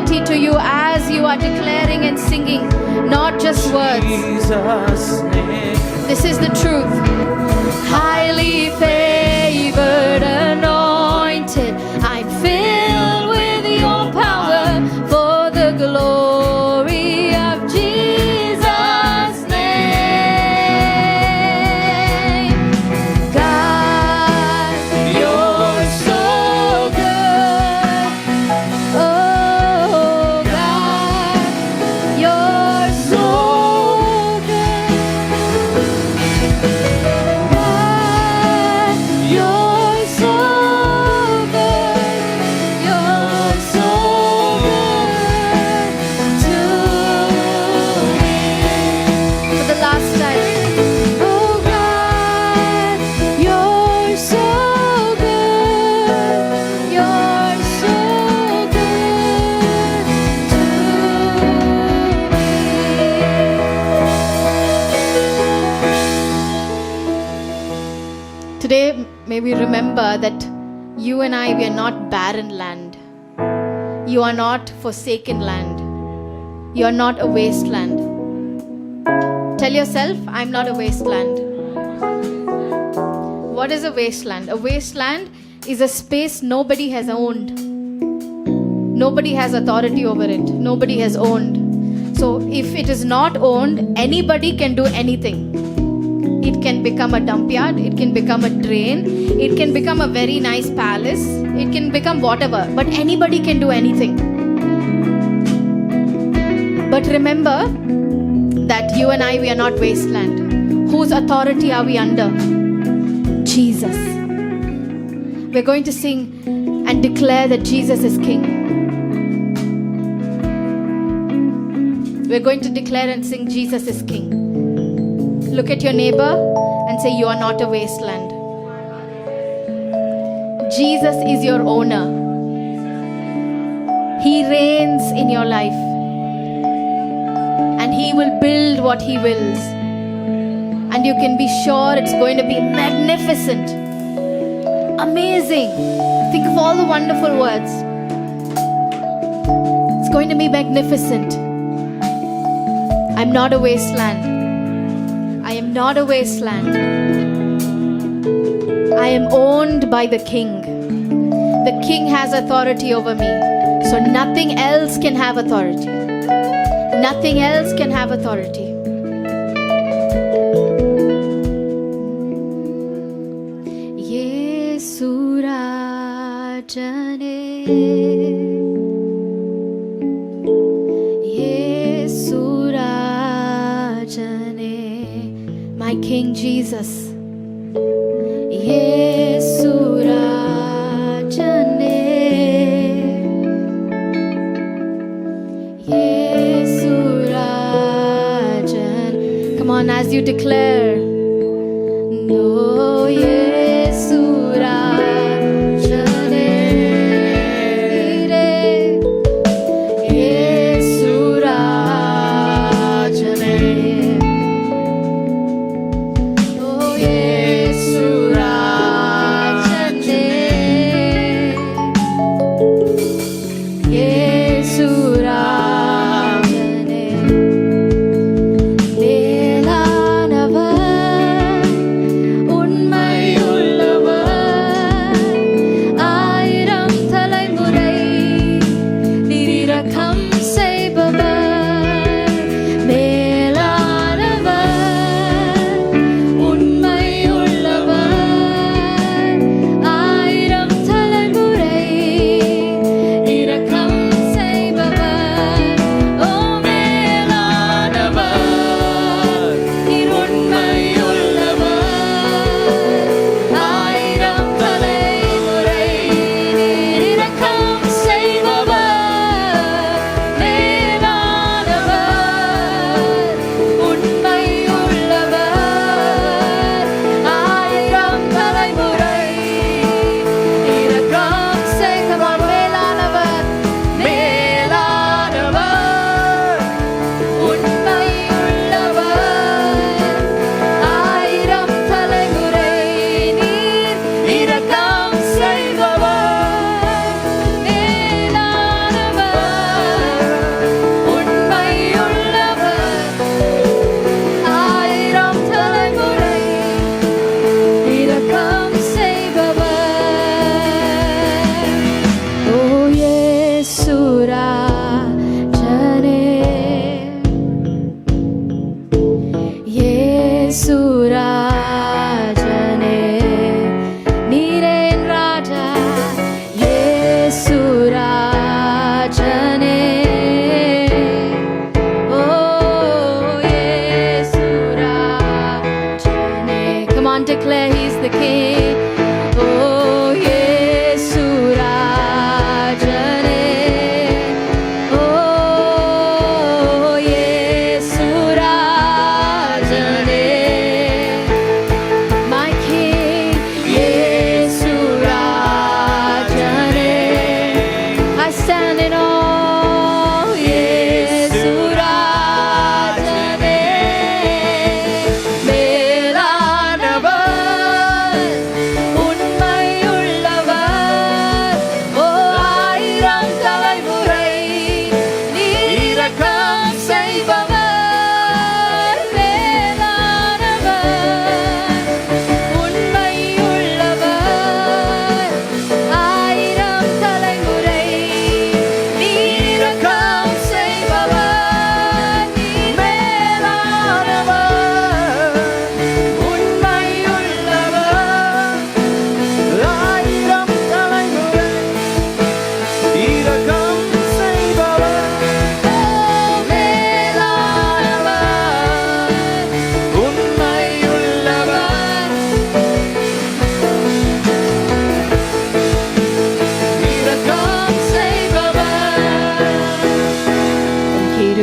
authority to you as you are declaring and singing, not just words. This is the truth. Highly favored, anointed, I'm filled with your power for the glory of Jesus' name. God, you're so good. Oh God, you're so good. God, you're so good. You're so good to me. For the last time. Oh God, you're so good. You're so good to me. Today, may we remember that you and I, we are not barren land. You are not forsaken land. You are not a wasteland. Tell yourself, I'm not a wasteland. What is a wasteland? A wasteland is a space nobody has owned. Nobody has authority over it. Nobody has owned. So if it is not owned, anybody can do anything. It can become a dump yard. It can become a drain. It can become a very nice palace. It can become whatever. But anybody can do anything. But remember that you and I, we are not wasteland. Whose authority are we under? Jesus. We're going to sing and declare that Jesus is King. We're going to declare and sing Jesus is King. Look at your neighbor and say, you are not a wasteland. Jesus is your owner. He reigns in your life. And He will build what He wills. And you can be sure it's going to be magnificent. Amazing. Think of all the wonderful words. It's going to be magnificent. I'm not a wasteland. I am not a wasteland. I am owned by the King. The King has authority over me. So nothing else can have authority. Nothing else can have authority. Yesu Rajane, Yesu Rajane, my King Jesus. Yesu Rajane, Yesu Rajane. Come on, as you declare. No, Yesu Rajane, Yesu Rajane. Oh, Yesu Rajane, Yesu Rajane. Nelanava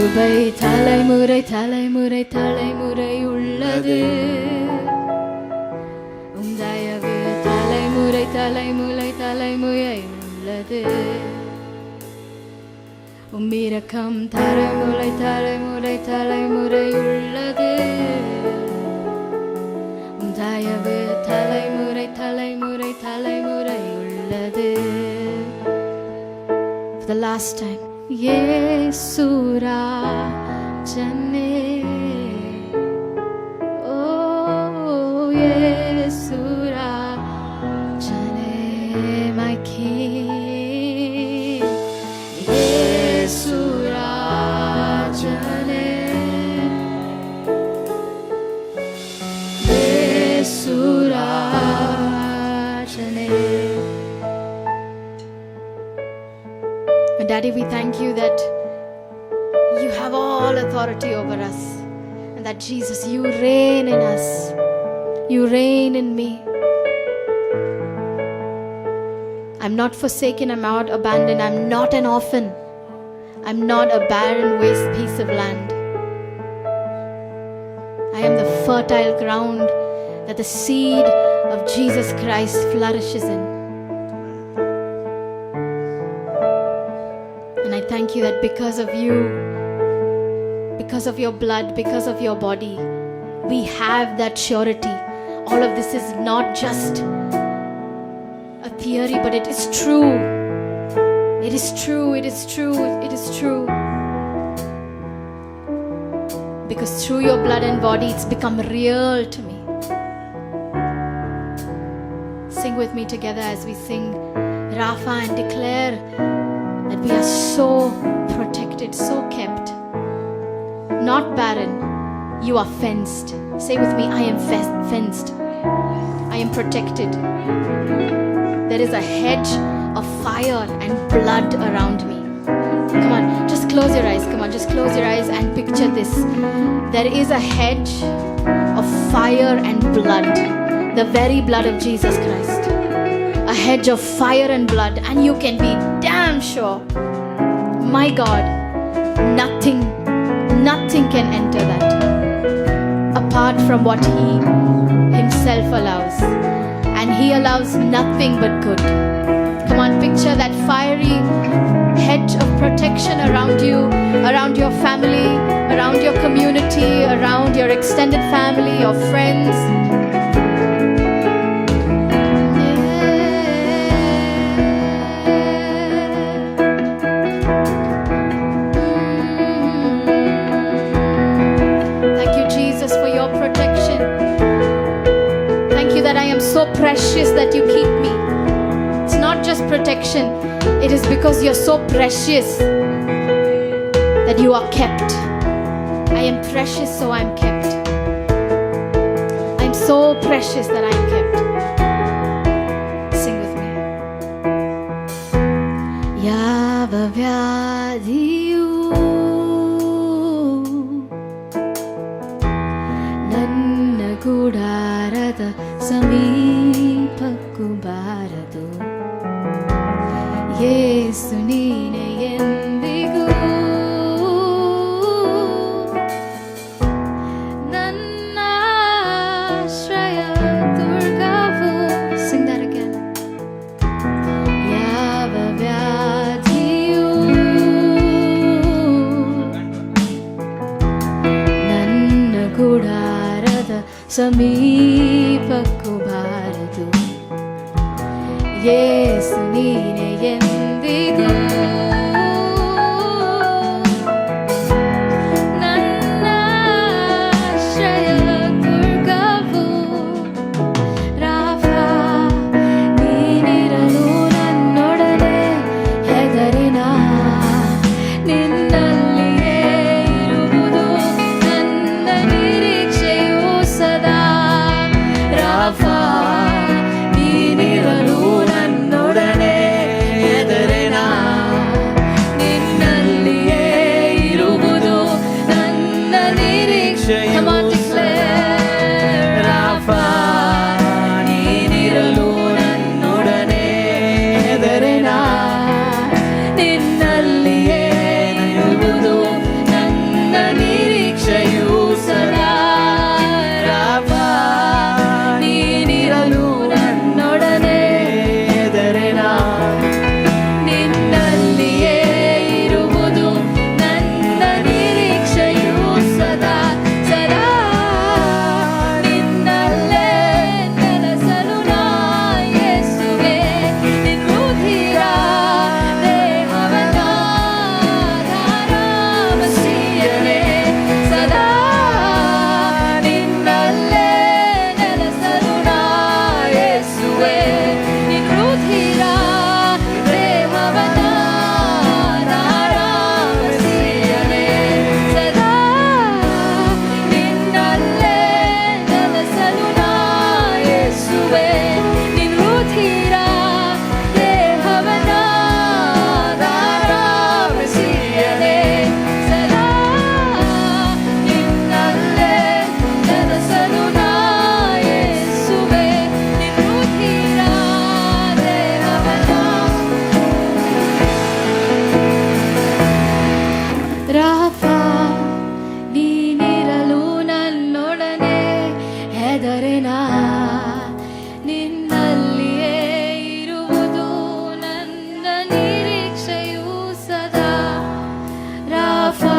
கிருபை தலைமுறை தலைமுறை தலைமுறை உள்ளது. உம் தயவு தலைமுறை தலைமுறை தலைமுறை உள்ளது. உம் இரக்கம் தலைமுறை தலைமுறை தலைமுறை உள்ளது. உம் தயவு தலைமுறை தலைமுறை தலைமுறை உள்ளது. For the last time. Yesu Rajane, oh Yesu Rajane, my King. Yesu Rajane, Yesu Rajane. Daddy, we thank you that you have all authority over us, and that Jesus, you reign in us, you reign in me. I'm not forsaken, I'm not abandoned, I'm not an orphan, I'm not a barren waste piece of land. I am the fertile ground that the seed of Jesus Christ flourishes in. Thank you that because of you, because of your blood, because of your body, we have that surety. All of this is not just a theory, but it is true. It is true, it is true, it is true. Because through your blood and body, it's become real to me. Sing with me together as we sing Rapha and declare that we are so protected, so kept. Not barren, you are fenced. Say with me, I am fenced. I am protected. There is a hedge of fire and blood around me. Come on, just close your eyes. Come on, just close your eyes and picture this. There is a hedge of fire and blood. The very blood of Jesus Christ. A hedge of fire and blood, and you can be damn sure, my God, nothing can enter that apart from what He Himself allows, and He allows nothing but good. Come on, picture that fiery hedge of protection around you, around your family, around your community, around your extended family, your friends. So precious that you keep me. It's not just protection, it is because you're so precious that you are kept. I am precious, so I'm kept. I'm so precious that I'm kept. Sing with me. Yava vyadhiyu nanna gudarada ಸಮೀಪಕ್ಕೂ ಬಾರದು. ಯೇಸು ನೀನೆ ಎಂದಿಗೂ ನನ್ನ ಆಶ್ರಯ ದುರ್ಗವು. Sing that again. ಯಾವ ವ್ಯಾಧಿಯೂ ನನ್ನ ಗುಡಾರದ ಸಮೀಪಕ್ಕೂ ಬಾರದು. ಯೇಸು ನೀನೆ ಎಂದಿಗೂ ನನ್ನ ಆಶ್ರಯ ದುರ್ಗವು. ರಾಫಾ ನೀನಿರಲು ನನ್ನೊಡನೆ, ಹೆದರಿನ ನಿನ್ನಲ್ಲಿಯೇ ಇರುವುದು ನನ್ನ ನಿರೀಕ್ಷೆಯು ಸದಾ. ರಾಫಾ ನೀನಿರಲು ನನ್ನೊಡನೆ, ಹೆದರಿನ ರಾಫಾ ನೀನಿರಲು ನನ್ನೊಡನೆ ಹೆದರೆನ ನಿನ್ನಲ್ಲಿಯೇ ಇರುವುದು ನನ್ನ ನಿರೀಕ್ಷೆಯೂ ಸದಾ. ರಾಫಾ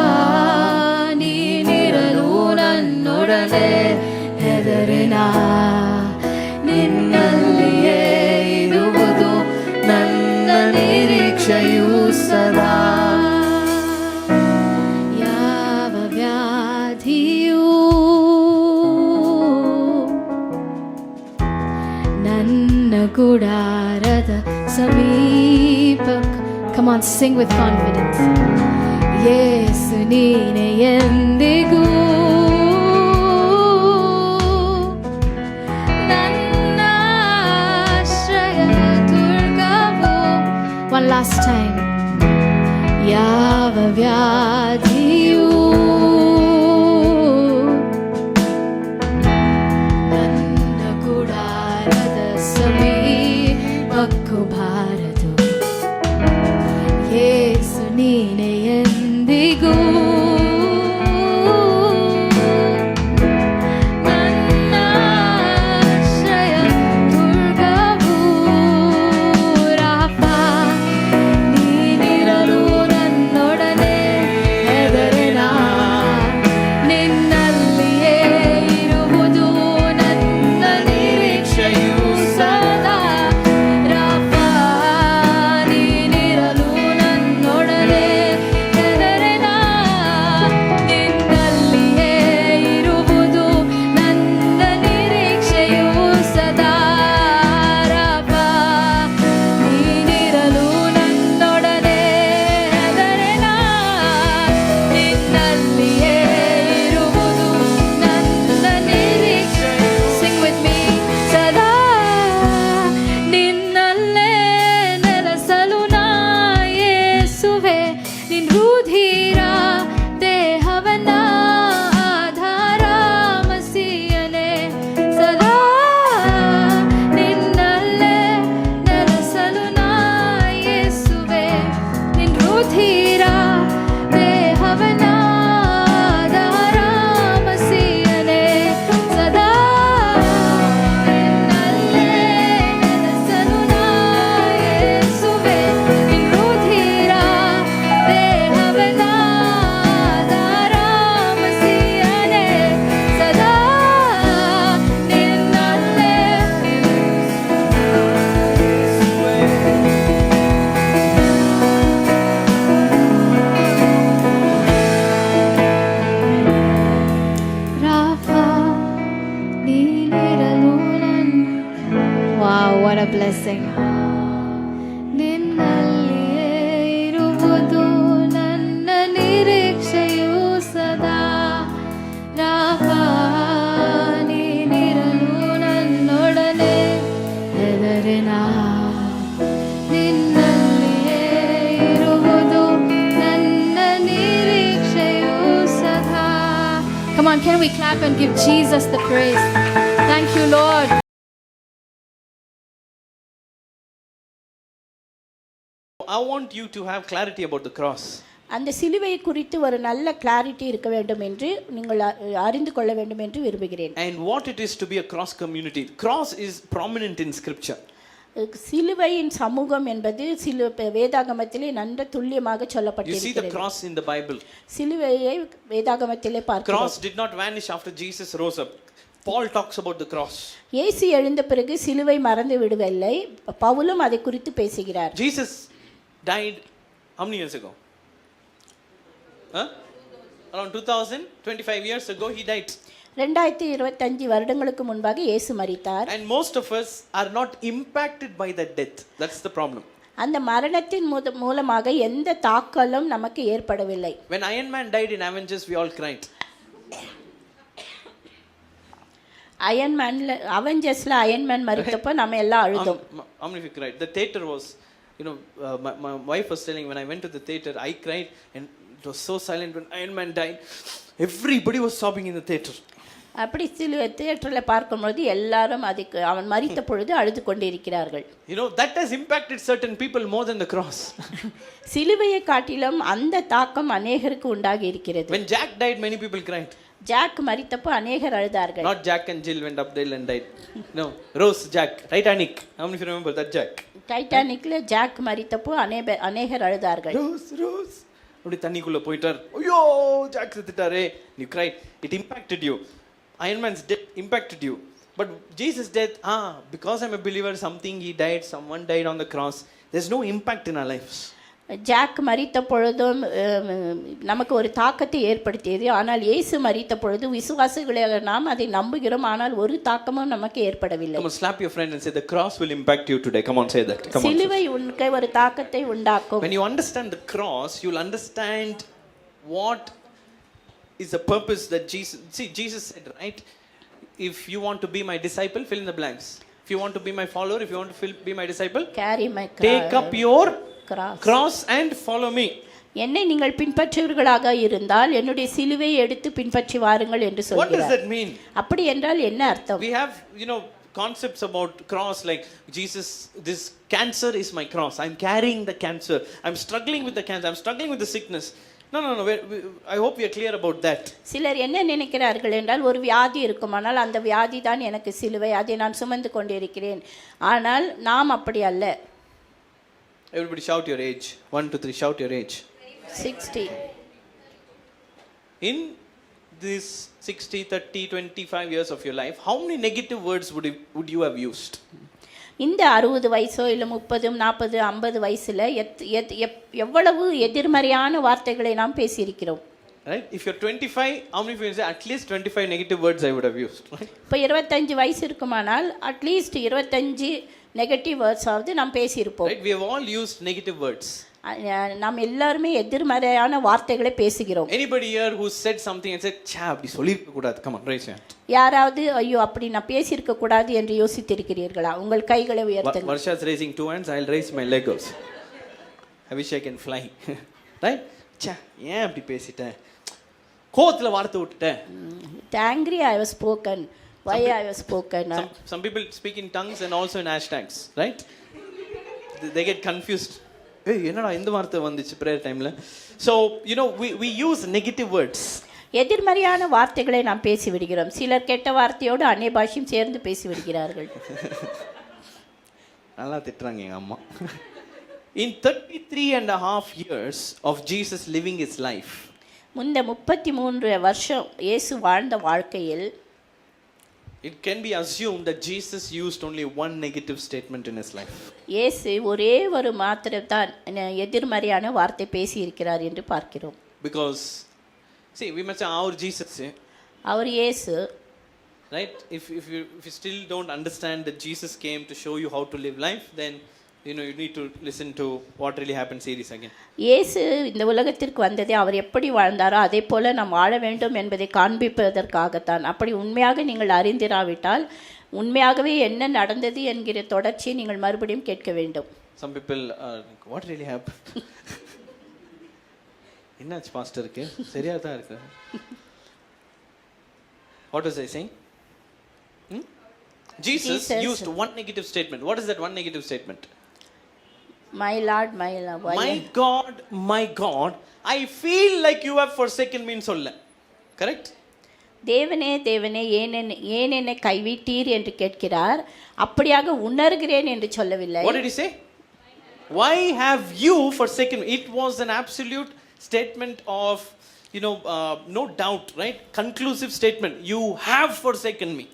ನೀನಿರಲು ನನ್ನೊಡನೆ ಹೆದರೆನ ನಿನ್ನಲ್ಲಿಯೇ ಇರುವುದು ನನ್ನ ನಿರೀಕ್ಷೆಯೂ ಸದಾ. ಯಾವ ವ್ಯಾಧಿಯೂ ನನ್ನ ಗುಡಾರದ ಸಮೀಪ. Come on, sing with confidence. ಯೇಸು ನೀನೆ ಎಂದಿಗೂ ನನ್ನ ಆಶ್ರಯ ದುರ್ಗವು. One last time. ಯಾವ ವ್ಯಾಧಿಯೂ ನನ್ನ ಗುಡಾರದ ಸಮೀಪಕ್ಕೂ ಬಾರದು. ಯೇಸು ನೀನೆ ಎಂದಿಗೂ ನನ್ನ ಆಶ್ರಯ ದುರ್ಗವು. ರಾಫಾ ನೀನಿರಲು ನನ್ನೊಡನೆ ಹೆದರೆನ ನಿನ್ನಲ್ಲಿಯೇ ಇರುವುದು ನನ್ನ ನಿರೀಕ್ಷೆಯೂ ಸದಾ. ರಾಫಾ ನೀನಿರಲು ನನ್ನೊಡನೆ ಹೆದರೆನ ನಿನ್ನಲ್ಲಿಯೇ ಇರುವುದು ನನ್ನ ನಿರೀಕ್ಷೆಯೂ ಸದಾ. ರಾಫಾ ನೀನಿರಲು ನನ್ನೊಡನೆ ಹೆದರೆನ ನಿನ್ನಲ್ಲಿಯೇ ಇರುವುದು ನನ್ನ ನಿರೀಕ್ಷೆ. Sing with me. ಸದಾ ನಿನ್ನಲ್ಲೇ ನೆಲೆಸಲು ನಾ ಯೇಸುವೆ. ನಿನ್ ರುಧಿರ ದೇಹವನ್ನ ಆಧಾರ ಮಸಿಯನೆ. ಸದಾ ನಿನ್ನಲ್ಲೇ ನೆಲೆಸಲು ನಾ ಯೇಸುವೆ. ನಿನ್ ರುಧಿರ ದೇಹವನ್ನ ಆಧಾರ ಮಸಿಯನೆ. ಸದಾ ನಿನ್ನಲ್ಲೇ ನೆಲೆಸಲು ನಾ ಯೇಸುವೆ. ನಿನ್ ರುಧಿರ ದೇಹವನ್ನ ಆಧಾರ ಮಸಿಯನೆ. ಸದಾ ನಿನ್ನಲ್ಲೇ. ರಾಫಾ ನೀನಿರಲು Wow, what a blessing. ನಿನ್ನಲ್ಲಿಯೇ ಇರುವುದು ನನ್ನ ನಿರೀಕ್ಷೆಯೂ ಸದಾ. ರಾಫಾ ನೀನಿರಲು ನನ್ನೊಡನೆ ಹೆದರೆನ ನಿನ್ನಲ್ಲಿಯೇ ಇರುವುದು ನನ್ನ ನಿರೀಕ್ಷೆಯೂ ಸದಾ. Come on, can we clap and give Jesus the praise? Thank you, Lord. I want you to have clarity about the cross. அந்த சிலுவை குறித்து ஒரு நல்ல கிளாரிட்டி இருக்க வேண்டும் என்று நீங்கள் அறிந்து கொள்ள வேண்டும் என்று விரும்புகிறேன். And what it is to be a cross community. Cross is prominent in scripture. சிலுவையின் சமூகம் என்பது வேதாகமத்திலே நன்கு துல்லியமாக You see the சொல்லப்பட்டிருக்கிறது. cross in the Bible. சிலுவையை வேதாகமத்திலே பார்க்கிறோம். Cross did not vanish after Jesus rose up. Paul talks about the cross. இயேசு எழுந்த பிறகு சிலுவை மறந்து விடவில்லை. பவுலும் அதை குறித்து பேசுகிறார். Jesus died how many years ago? Around 25 years ago he died. 2025 வருடங்களுக்கு முன்பாக இயேசு மரித்தார். And most of us are not impacted by that death. That's the problem. அந்த மரணத்தின் மூலமாக எந்த தாக்கலும் நமக்கு ஏற்படவில்லை. When Iron Man died in Avengers, we all cried. அவெஞ்சர்ஸ்ல அயன்மேன் மரித்தப்போ நம்ம எல்லாம் அழுதோம். How many of you cried? The theater was, my wife was telling, when I went to the theater, I cried and it was so silent when Iron Man died. Everybody was sobbing in the theater. அப்படி தியேட்டரில் பார்க்கும்பொழுது எல்லாரும் அதுக்கு அவன் மரித்த பொழுது அழுது கொண்டிருக்கிறார்கள். You know, that has impacted certain people more than the cross. சிலுவையை காட்டிலும் அந்த தாக்கம் அநேகருக்கு உண்டாகி இருக்கிறது. When Jack died, many people cried. Jack மரித்தப்போ அநேகர் அழுதார்கள். Not Jack and Jill went up there and died. No, Rose, Jack, Titanic. How many of you remember that Jack? டைட்டானிக்ல ஜாக் மரித்தப்போ அநேகர் அழுதார்கள். Rose. அப்படி தண்ணிக்குள்ள போயிட்டார். ஐயோ ஜாக் செத்துட்டாரே. You cried. It impacted you. Iron Man's death impacted you. But Jesus' death, because I'm a believer, something he died, someone died on the cross. There's no impact in our lives. Jack மரித்த பொழுதும் நமக்கு ஒரு தாக்கத்தை ஏற்படுத்தியது. ஆனால் இயேசு மரித்த பொழுது விசுவாசிகளாக நாம் அதை நம்புகிறோம், ஆனால் ஒரு தாக்கமும் நமக்கு ஏற்படவில்லை. Come on, slap your friend and say the cross will impact you today. Come on, say that. Come on. சிலுவை உனக்கு ஒரு தாக்கத்தை உண்டாக்கும். When you understand the cross, you'll understand what is the purpose that Jesus said, right? If you want to be my disciple, fill in the blanks. If you want to be my follower, if you want to be my disciple, carry my take up your cross and follow me. என்னை நீங்கள் பின்பற்றுவீர்களாக இருந்தால் என்னுடைய சிலுவையை எடுத்து பின்பற்றி வாருங்கள் என்று சொல்கிறார். What does that mean? அப்படி என்றால் என்ன அர்த்தம்? We have, concepts about cross like Jesus, this cancer is my cross. I'm carrying the cancer. I'm struggling with the cancer. I'm struggling with the sickness. No. I hope we are clear about that. சிலர் என்ன நினைக்கிறார்கள் என்றால் ஒரு வியாதி இருக்குமானால் அந்த வியாதி தான் எனக்கு சிலுவை, அதை நான் சுமந்து கொண்டிருக்கிறேன். ஆனால் நாம் அப்படி அல்ல. Everybody shout your age. 1 2 3 shout your age. 60. In this 60 30 25 years of your life, how many negative words would you have used? இந்த 60 வயசோ இல்லை 30 40 50 வயசுல எவ்வளவு எதிர்மறையான வார்த்தைகளை நாம் பேசியிருக்கிறோம். Right? If you're 25, how many of you say at least 25 negative words I would have used? Right? இப்போ 25 வயசு இருக்குமானால் அட்லீஸ்ட் 25 நெகட்டிவ் வேர்ட்ஸ் ஆவது நாம் பேசியிருப்போம். Right? We have all used negative words. நாம் எல்லாருமே எதிர்மறையான வார்த்தைகளை பேசுகிறோம். Anybody here who said something and said ச்சே அப்படி சொல்லிருக்க கூடாது? Come on, raise your hand. யாராவது ஐயோ அப்படி நான் பேசியிருக்க கூடாது என்று யோசித்திருக்கிறீர்களா? உங்கள் கைகளை உயர்த்துங்கள். Varsha is raising 2 hands. I'll raise my leg also. I wish I can fly. Right? ச்சே ஏன் அப்படி பேசிட்டேன், கோவத்துல வார்த்தை விட்டுட்டேன். Angry I was spoken. Why I was spoken? Some people speak in tongues and also in hashtags, right? They get confused. Hey, என்னடா இந்த வார்த்தை வந்துச்சு prayer timeல? So, we use negative words. எதிர்மறையான வார்த்தைகளை நாம் பேசி விடுகிறோம். சிலர் கெட்ட வார்த்தையோடு அந்நிய பாஷையும் சேர்ந்து பேசி விடுகிறார்கள். நல்லா திட்டுறாங்க எங்க அம்மா. In 33 and a half years of Jesus living his life, முந்த 33 வருஷம் இயேசு வாழ்ந்த வாழ்க்கையில் it can be assumed that Jesus used only one negative statement in his life. இயேசு ஒரே ஒரு மாத்திரம் தான் எதிர்மறையான வார்த்தை பேசி இருக்கிறார் என்று பார்க்கிறோம். Because see, we must say our Jesus, அவர் இயேசு, right? If you still don't understand that Jesus came to show you how to live life, then you need to listen to what really happened series again. இயேசு இந்த உலகத்திற்கு வந்ததே அவர் எப்படி வாழ்ந்தாரோ அதே போல நாம் வாழ வேண்டும் என்பதை காண்பிப்பதற்காகத்தான். அப்படி உண்மையாக நீங்கள் அறிந்திராவிட்டால் உண்மையாகவே என்ன நடந்தது என்கிற தொடர்ச்சியை நீங்கள் மறுபடியும் கேட்க வேண்டும். Some people are like, what really happened? என்னாச்சு பாஸ்டருக்கு? சரியா தான் இருக்கு. What was I saying? Jesus used one negative statement. What is that one negative statement? My Lord, my Lord. My God, I feel like you have forsaken me சொல்ல. Correct? தேவனே தேவனே ஏன் என்னை கைவிட்டீர் என்று கேட்கிறார். அப்படியாக உணர்கிறேன் என்று சொல்லவில்லை. What did he say? Why have you forsaken me? It was an absolute statement of no doubt, right? Conclusive statement. You have forsaken me.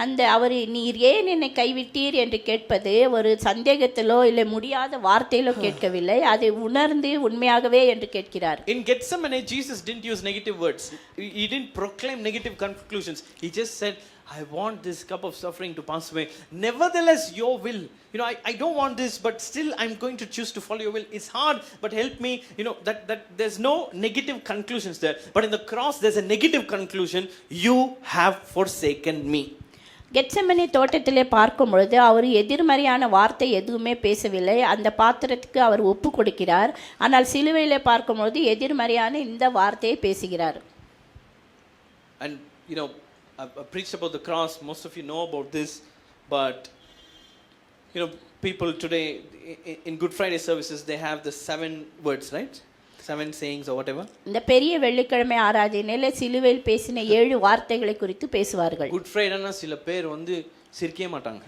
அந்த அவர் நீர் ஏன் என்னை கைவிட்டீர் என்று கேட்பது ஒரு சந்தேகத்திலோ இல்லை முடியாத வார்த்தையிலோ கேட்கவில்லை, அதை உணர்ந்து உண்மையாகவே என்று கேட்கிறார். In Gethsemane, Jesus didn't use negative words. He didn't proclaim negative conclusions. He just said, I want this cup of suffering to pass away. Nevertheless, your will. I don't want this, but still I'm going to choose to follow your will. It's hard, but help me. That there's no negative conclusions there. But in the cross, there's a negative conclusion. You have forsaken me. Gethsemane தோட்டத்திலே பார்க்கும் பொழுது அவர் எதிர்மறையான வார்த்தை எதுவுமே பேசவில்லை. அந்த பாத்திரத்துக்கு அவர் ஒப்பு கொடுக்கிறார். ஆனால் சிலுவையிலே பார்க்கும் பொழுது எதிர்மறையான இந்த வார்த்தையை பேசுகிறார். And I've preached about the cross. Most of you know about this, but you know, people today in Good Friday services, they have the 7 words, right? 7 sayings or whatever. இந்த பெரிய வெள்ளிக்கிழமை ஆராதனையில சிலுவையில் பேசின 7 வார்த்தைகளை குறித்து பேசுவார்கள். Good Friday னா சில பேர் வந்து சிரிக்கவே மாட்டாங்க.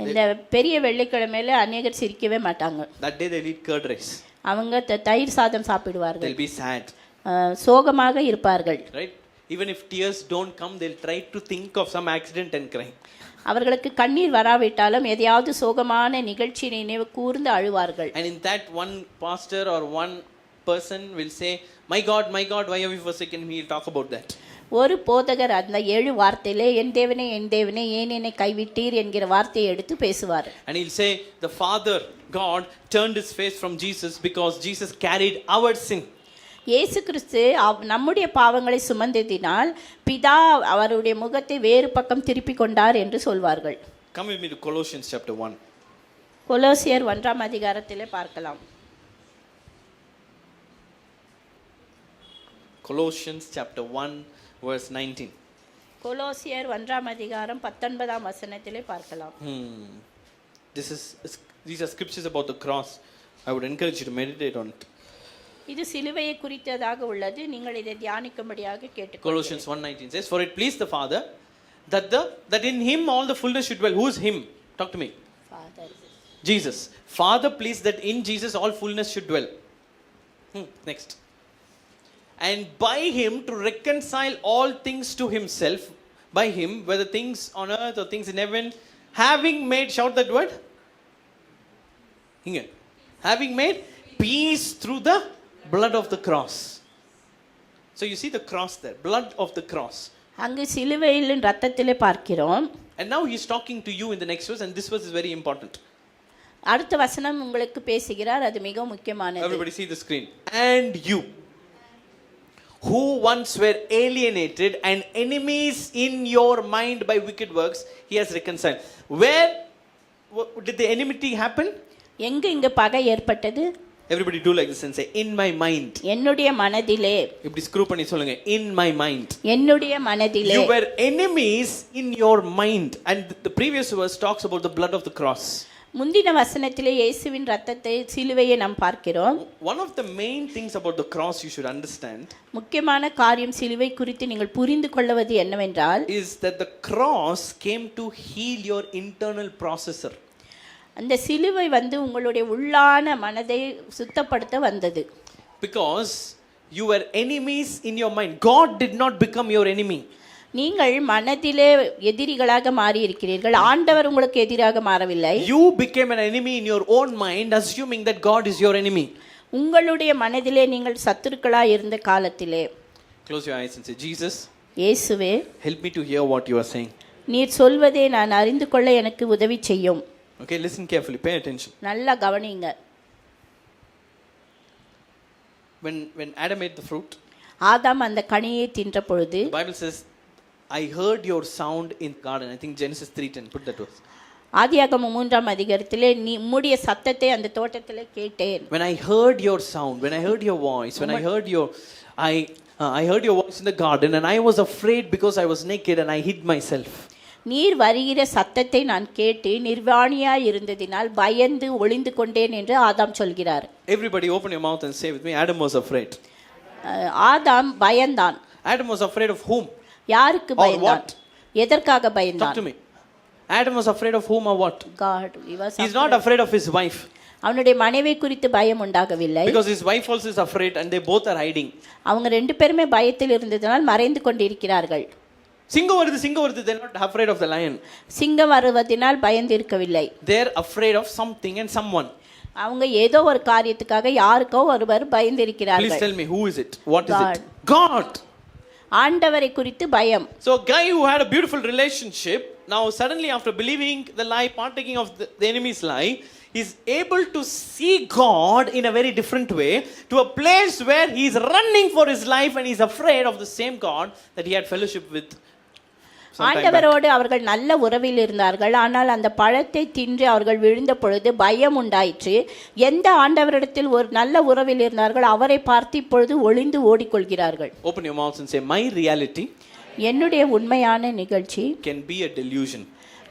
இந்த பெரிய வெள்ளிக்கிழமையில அநேகர் சிரிக்கவே மாட்டாங்க. That day they eat curd rice. அவங்க தயிர் சாதம் சாப்பிடுவார்கள். They'll be sad. சோகமாக இருப்பார்கள். Right? Even if tears don't come, they'll try to think of some accident and cry. அவர்களுக்கு கண்ணீர் வராவிட்டாலும் எதையாவது சோகமான நிகழ்ச்சியை நினைவு கூர்ந்து அழுவார்கள். And in that, one pastor or one person will say, my God, why have you forsaken me? He'll talk about that. ஒரு போதகர் அந்த 7 வார்த்தையிலே என் தேவனே ஏன் என்னை கைவிட்டீர் என்கிற வார்த்தையை எடுத்து பேசுவார். And he'll say, the Father, God, turned his face from Jesus because Jesus carried our sin. இயேசு கிறிஸ்து நம்முடைய பாவங்களை சுமந்ததினால் பிதா அவருடைய முகத்தை வேறு பக்கம் திருப்பி கொண்டார் என்று சொல்வார்கள். Come with me to Colossians chapter 1. கொலோசியர் 1ஆம் அதிகாரத்திலே பார்க்கலாம். Colossians chapter 1 verse 19. கொலோசியர் 1ஆம் அதிகாரம் 19ஆம் வசனத்திலே பார்க்கலாம். These are scriptures about the cross. I would encourage you to meditate on it. இது சிலுவையை குறித்ததாக உள்ளது. நீங்கள் இதை தியானிக்கும்படியாக கேட்டுக்கொள்கிறேன். Colossians 1:19 says, for it pleased the Father that in him all the fullness should dwell. Who is him? Talk to me. Father. Jesus. Father pleased that in Jesus all fullness should dwell. Next. And by him to reconcile all things to himself, by him, whether things on earth or things in heaven, having made, shout that word. Here. Having made peace through the blood of the cross. So you see the cross there, blood of the cross. அங்கு சிலுவையின் இரத்தத்திலே பார்க்கிறோம். And now he is talking to you in the next verse, and this verse is very important. அடுத்த வசனம் உங்களுக்கு பேசுகிறார், அது மிக முக்கியமானது. Everybody see the screen. And you, who once were alienated and enemies in your mind by wicked works, he has reconciled. Where did the enmity happen? எங்க இங்க பகை ஏற்பட்டது? Everybody do like this and say, in my mind. என்னுடைய மனதிலே. இப்படி screw பண்ணி சொல்லுங்க, in my mind. என்னுடைய மனதிலே. You were enemies in your mind. And the previous verse talks about the blood of the cross. முந்தின வசனத்திலே இயேசுவின் இரத்தத்தை சிலுவையை நாம் பார்க்கிறோம். One of the main things about the cross you should understand, முக்கியமான காரியம் சிலுவை குறித்து நீங்கள் புரிந்து கொள்வது என்னவென்றால், is that the cross came to heal your internal processor. அந்த சிலுவை உங்களுடைய உள்ளான மனதை சுத்தப்படுத்த வந்தது. Because you were enemies in your mind. God did not become your enemy. நீங்கள் மனதிலே எதிரிகளாக மாறி இருக்கிறீர்கள். ஆண்டவர் உங்களுக்கு எதிராக மாறவில்லை. You became an enemy in your own mind, assuming that God is your enemy. உங்களுடைய மனதிலே நீங்கள் சத்துருக்களாய் இருந்த காலத்திலே. Close your eyes and say, Jesus, இயேசுவே, help me to hear what you are saying. நீர் சொல்வதை நான் அறிந்து கொள்ள எனக்கு உதவி செய்யும். Okay, listen carefully, pay attention. நல்லா கவனிங்க. When Adam ate the fruit, ஆதாம் அந்த கனியை தின்ற பொழுது, the Bible says, I heard your sound in the garden. I think Genesis 3:10, put that verse. ஆதியாகமம் 3ஆம் அதிகாரத்திலே நீ உம்முடைய சத்தத்தை அந்த தோட்டத்திலே கேட்டேன். When I heard your sound, when I heard your voice, when I heard your I heard your voice in the garden, and I was afraid because I was naked and I hid myself. நீர் வருகிற சத்தத்தை நான் கேட்டு நிர்வாணியாய் இருந்ததினால் பயந்து ஒளிந்து கொண்டேன் என்று ஆதாம் சொல்கிறார். Everybody open your mouth and say with me, Adam was afraid. ஆதாம் பயந்தான். Adam was afraid of whom? யாருக்கு பயந்தான்? எதற்காக பயந்தான்? Talk to me. Adam was afraid of whom or what? God. He is not afraid of his wife. அவனுடைய மனைவி குறித்து பயம் உண்டாகவில்லை. Because his wife also is afraid and they both are hiding. அவங்க ரெண்டு பேருமே பயத்தில் இருந்ததனால் மறைந்து கொண்டிருக்கிறார்கள். சிங்கம் வருது, they are not afraid of the lion. சிங்கம் வருவதினால் பயந்து இருக்கவில்லை. They are afraid of something and someone. அவங்க ஏதோ ஒரு காரியத்துக்காக யாருக்கோ ஒருவர் பயந்து இருக்கிறார்கள். Please tell me, who is it? What is it? God. ஆண்டவரை குறித்து பயம். So a guy who had a beautiful relationship, now suddenly after believing the lie, partaking of the enemy's lie, is able to see God in a very different way, to a place where he is running for his life and he is afraid of the same God that he had fellowship with. ஆண்டவரோடு அவர்கள் நல்ல உறவில் இருந்தார்கள். ஆனால் அந்த பழத்தை தின்று அவர்கள் விழுந்த பொழுது பயம் உண்டாயிற்று. எந்த ஆண்டவரிடத்தில் ஒரு நல்ல உறவில் இருந்தார்கள் அவரை பார்த்து இப்பொழுது ஒளிந்து ஓடிக்கொள்கிறார்கள். Open your mouth and say, my reality என்னுடைய உண்மையான நிகழ்ச்சி can be a delusion.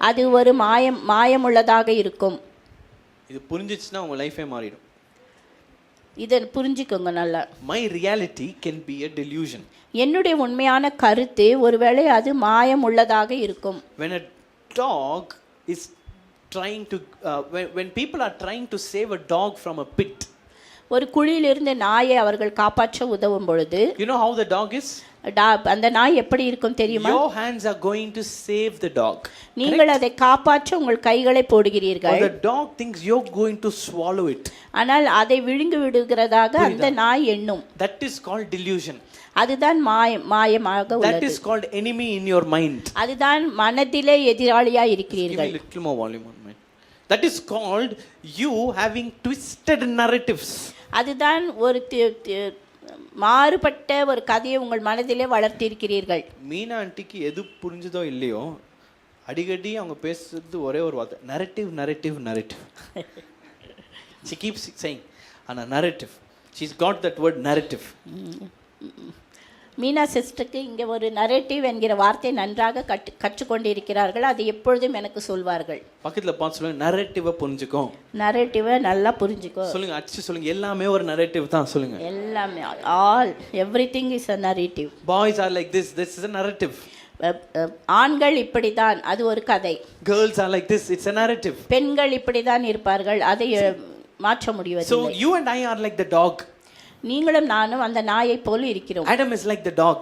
அது ஒரு மாயமுள்ளதாக இருக்கும். இது புரிஞ்சிச்சுன்னா உங்க லைஃபே மாறிடும். இதை புரிஞ்சுக்கோங்க நல்லா. My reality can be a delusion. என்னுடைய உண்மையான கருத்து ஒருவேளை அது மாயமுள்ளதாக இருக்கும். When a dog is trying to when people are trying to save a dog from a pit, ஒரு குழியிலிருந்து நாயை அவர்கள் காப்பாற்ற உதவும் பொழுது, you know how the dog is? அந்த நாய் எப்படி இருக்கும் தெரியுமா? Your hands are going to save the dog. நீங்கள் அதை காப்பாற்ற உங்கள் கைகளை போடுகிறீர்கள். The dog thinks you're going to swallow it. ஆனால் அதை விழுங்கி விடுகிறதாக அந்த நாய் எண்ணும். That is called delusion. அதுதான் மாயமாக உள்ளது. That is called enemy in your mind. அதுதான் மனதிலே எதிராளியா இருக்கிறீர்கள். Give me a little more volume on mine. That is called you having twisted narratives. அதுதான் ஒரு மாறுபட்ட ஒரு கதையை உங்கள் மனதிலே வளர்த்திருக்கிறீர்கள். மீனா ஆண்டிக்கு எது புரிஞ்சதோ இல்லையோ அடிக்கடி அவங்க பேசுறது ஒரே ஒரு வார்த்தை, narrative narrative narrative. She keeps saying ana narrative. She's got that word narrative. Meena சிஸ்டருக்கு இங்கே ஒரு நரேட்டிவ் என்கிற வார்த்தை நன்றாக கற்றுக்கொண்டு இருக்கிறார்கள். அது எப்பொழுதும் எனக்கு சொல்வார்கள். பக்கத்துல பார்த்து சொல்லுங்க, நரேட்டிவை புரிஞ்சுக்கோ. நரேட்டிவை நல்லா புரிஞ்சுக்கோ சொல்லுங்க. அடிச்சு சொல்லுங்க, எல்லாமே ஒரு நரேட்டிவ் தான் சொல்லுங்க. எல்லாமே all everything is a narrative. Boys are like this is a narrative. ஆண்கள் இப்படிதான், அது ஒரு கதை. Girls are like this, it's a narrative. பெண்கள் இப்படிதான் இருப்பார்கள், அதை மாற்ற முடியாது. So you and I are like the dog. நீங்களும் நானும் அந்த நாயை போல இருக்கிறோம். Adam is like the dog.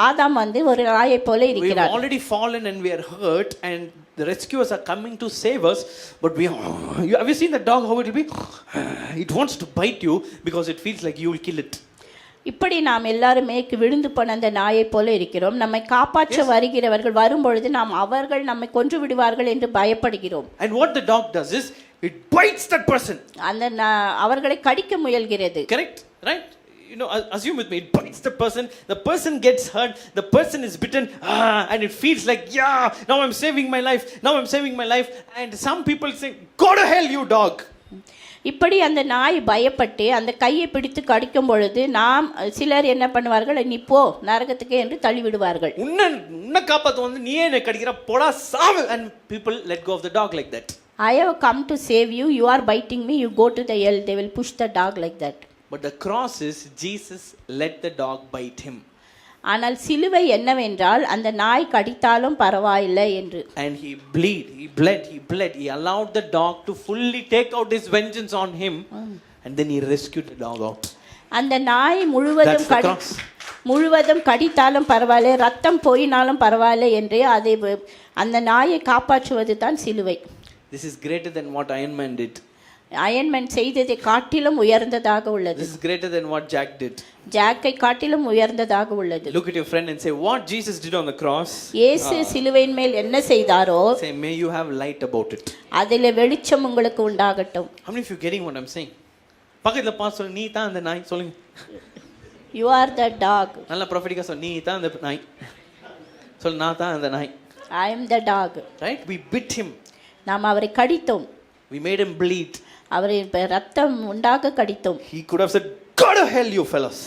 ஆதாம் வந்து ஒரு நாயை போல இருக்கிறார். We have already fallen and we are hurt and the rescuers are coming to save us, but have you seen the dog how it will be? It wants to bite you because it feels like you will kill it. இப்படி நாம் எல்லாருமே விழுந்து போன அந்த நாயை போல இருக்கிறோம். நம்மை காப்பாற்ற வருகிறவர்கள் வரும்பொழுது நாம் அவர்கள் நம்மை கொன்று விடுவார்கள் என்று பயப்படுகிறோம். And what the dog does is it bites that person. அந்த அவர்களை கடிக்க முயல்கிறது. Correct, right? You know, assume with me, it bites the person gets hurt, the person is bitten, and it feels like, yeah, now I'm saving my life, and some people say, go to hell you dog. இப்படி அந்த நாய் பயப்பட்டு அந்த கையை பிடித்து கடிக்கும் பொழுது நாம் சிலர் என்ன பண்ணுவார்கள், நீ போ நரகத்துக்கு என்று தள்ளிவிடுவார்கள். உன்னை காப்பாற்ற வந்து நீயே என்னை கடிக்கிற போடா சாவு, and people let go of the dog like that. I have come to save you, you are biting me, you go to the hell. They will push the dog like that. But the cross is Jesus let the dog bite him. ஆனால் சிலுவை என்னவென்றால் அந்த நாய் கடித்தாலும் பரவாயில்லை என்று. And he bled. He allowed the dog to fully take out his vengeance on him, and then he rescued the dog out. அந்த நாய் முழுவதும் கடித்தாலும் பரவாயில்லை, ரத்தம் போயினாலும் பரவாயில்லை என்று அதை அந்த நாயை காப்பாற்றுவது தான் சிலுவை. This is greater than what Iron Man did. Iron Man செய்ததை காட்டிலும் உயர்ந்ததாக உள்ளது. This is greater than what Jack did. ஜாக்கை காட்டிலும் உயர்ந்ததாக உள்ளது. Look at your friend and say, what Jesus did on the cross. இயேசு சிலுவையின் மேல் என்ன செய்தாரோ, say, may you have light about it. அதிலே வெளிச்சம் உங்களுக்கு உண்டாகட்டும். How many of you getting what I'm saying? பக்கத்துல பாஸ் சொல்லு, நீ தான் அந்த நாய் சொல்லுங்க. You are the dog. நல்ல ப்ராஃபெட்டிக்கா சொல்லு, நீ தான் அந்த நாய் சொல்லு. நான் தான் அந்த நாய். I am the dog. Right? We bit him. நாம் அவரை கடித்தோம். We made him bleed. அவரை ரத்தம் உண்டாக கடித்தோம். He could have said, go to hell you fellas.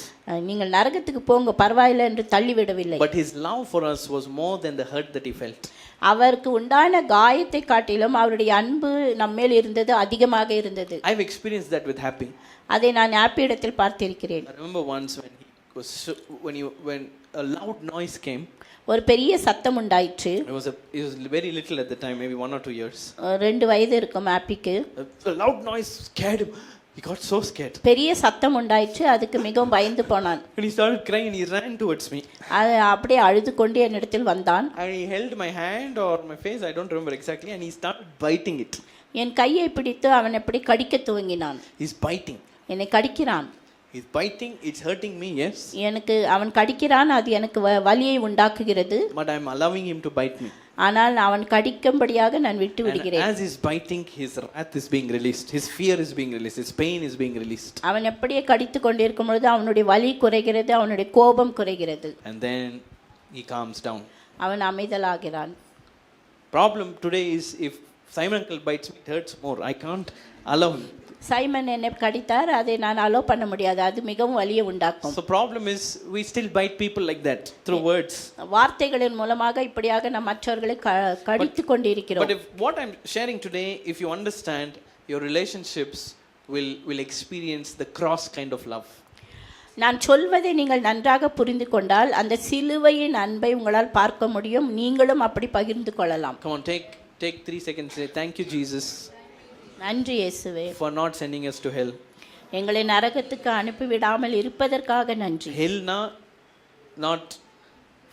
நீங்கள் நரகத்துக்கு போங்க பரவாயில்லை என்று தள்ளிவிடவில்லை. But his love for us was more than the hurt that he felt. அவருக்கு உண்டான காயத்தை காட்டிலும் அவருடைய அன்பு நம்மேல் இருந்தது, அதிகமாக இருந்தது. I've experienced that with Happy. அதை நான் ஹாப்பி இடத்தில் பார்த்திருக்கிறேன். I remember once when a loud noise came. ஒரு பெரிய சத்தம் உண்டாயிற்று. It was very little at the time, maybe 1 or 2 years. 2 வயது இருக்கும் ஹாப்பிக்கு. A loud noise scared him. He got so scared. பெரிய சத்தம் உண்டாயிற்று, அதுக்கு மிகவும் பயந்து போனான். And he started crying and he ran towards me. அப்படியே அழுது கொண்டு என்னிடத்தில் வந்தான். And he held my hand or my face, I don't remember exactly, and he started biting it. என் கையை பிடித்து அவன் எப்படி கடிக்க துவங்கினான். He's biting. என்னை கடிக்கிறான். He's biting, it's hurting me, yes. எனக்கு அவன் கடிக்கிறான், அது எனக்கு வலியை உண்டாக்குகிறது. But I'm allowing him to bite me. ஆனால் அவன் கடிக்கும்படியாக நான் விட்டு விடுகிறேன். As he's biting, his wrath is being released, his fear is being released, his pain is being released. அவன் அப்படியே கடித்து கொண்டிருக்கும் பொழுது அவனுடைய வலி குறைகிறது, அவனுடைய கோபம் குறைகிறது. And then he calms down. அவன் அமைதலாகிறான். Problem today is if Simon uncle bites me, it hurts more. I can't allow him. Simon என்னை கடித்தார், அதை நான் அலோ பண்ண முடியாது, அது மிகவும் வலியை உண்டாக்கும். So problem is we still bite people like that through words. வார்த்தைகளின் மூலமாக இப்படியாக நம் மற்றவர்களை கடித்து கொண்டிருக்கிறோம். But if what I'm sharing today, if you understand, your relationships will experience the cross kind of love. நான் சொல்வதை நீங்கள் நன்றாக புரிந்து கொண்டால் அந்த சிலுவையின் அன்பை உங்களால் பார்க்க முடியும். நீங்களும் அப்படி பகிர்ந்து கொள்ளலாம். Come on, take 3 seconds. Say thank you Jesus. நன்றி இயேசுவே, for not sending us to hell. எங்களை நரகத்துக்கு அனுப்பி விடாமல் இருப்பதற்காக நன்றி. Hell not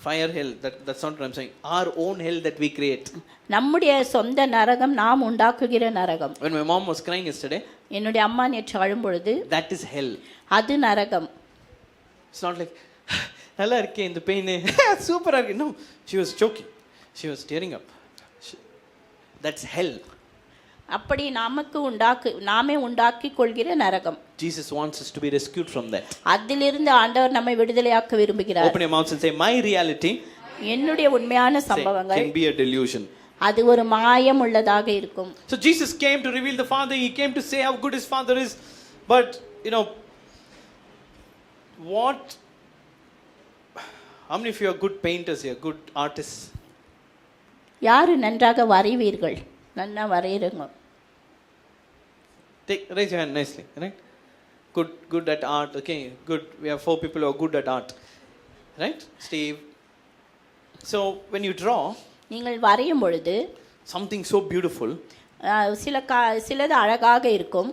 fire hell. That's not what I'm saying. Our own hell that we create. நம்முடைய சொந்த நரகம், நாம் உண்டாக்குகிற நரகம். When my mom was crying yesterday, என்னுடைய அம்மா நேற்று அழும் பொழுது, that is hell. அது நரகம். It's not like நல்லா இருக்கே இந்த பெயின் சூப்பரா இருக்கு. No, she was choking, she was tearing up. That's hell. அப்படி நாமே உண்டாக்கி கொள்கிற நரகம். Jesus wants us to be rescued from that. அதிலிருந்து ஆண்டவர் நம்மை விடுதலையாக்க விரும்புகிறார். Open your mouth and say my reality, என்னுடைய உண்மையான சம்பவங்கள் can be a delusion. அது ஒரு மாயம் உள்ளதாக இருக்கும். So Jesus came to reveal the Father. He came to say how good his Father is. But you know what, how many of you are good painters here, good artists? யாரு நன்றாக வரைவீர்கள்? நன்னா வரையறங்க. Raise your hand nicely, right? Good at art. Okay, good. We have 4 people who are good at art, right? Steve. So when you draw, நீங்கள் வரையும் பொழுது something so beautiful, சிலது அழகாக இருக்கும்,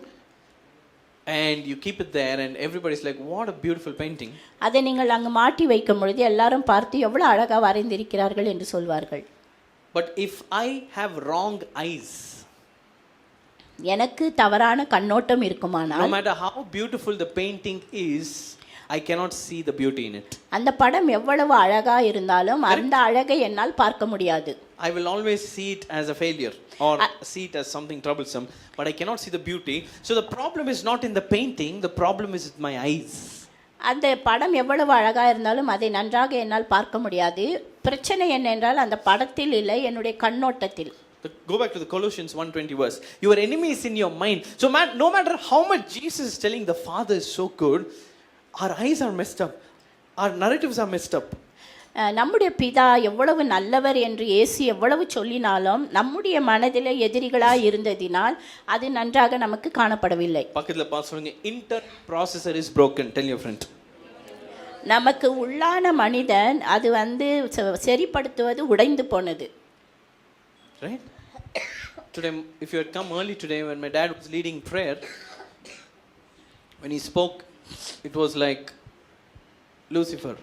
and you keep it there and everybody's like what a beautiful painting. அதை நீங்கள் அங்கு மாட்டி வைக்கும் பொழுது எல்லாரும் பார்த்து எவ்வளவு அழகா வரைந்திருக்கிறார்கள் என்று சொல்வார்கள். But if I have wrong eyes, எனக்கு தவறான கண்ணோட்டம் இருக்குமானால், no matter how beautiful the painting is, I cannot see the beauty in it. அந்த படம் எவ்வளவு அழகா இருந்தாலும் அந்த அழகை என்னால் பார்க்க முடியாது. I will always see it as a failure or see it as something troublesome, but I cannot see the beauty. So the problem is not in the painting, the problem is with my eyes. அந்த படம் எவ்வளவு அழகா இருந்தாலும் அதை நன்றாக என்னால் பார்க்க முடியாது. பிரச்சனை என்னென்றால் அந்த படத்தில் இல்லை, என்னுடைய கண்ணோட்டத்தில். Go back to the Colossians 1:20 verse. Your enemy is in your mind. So no matter how much Jesus is telling the Father is so good, our eyes are messed up, our narratives are messed up. நம்முடைய பிதா எவ்வளவு நல்லவர் என்று இயேசு எவ்வளவு சொல்லினாலும் நம்முடைய மனதிலே எதிரிகளாய் இருந்ததினால் அது நன்றாக நமக்கு காணப்படவில்லை. பக்கத்துல பாஸ் சொல்லுங்க, internal processor is broken. Tell your friend. நமக்கு உள்ளான மனிதன் அது சரிப்படுத்துவது உடைந்து போனது. Right? Today, if you had come early today when my dad was leading prayer, when he spoke, it was like Lucifer.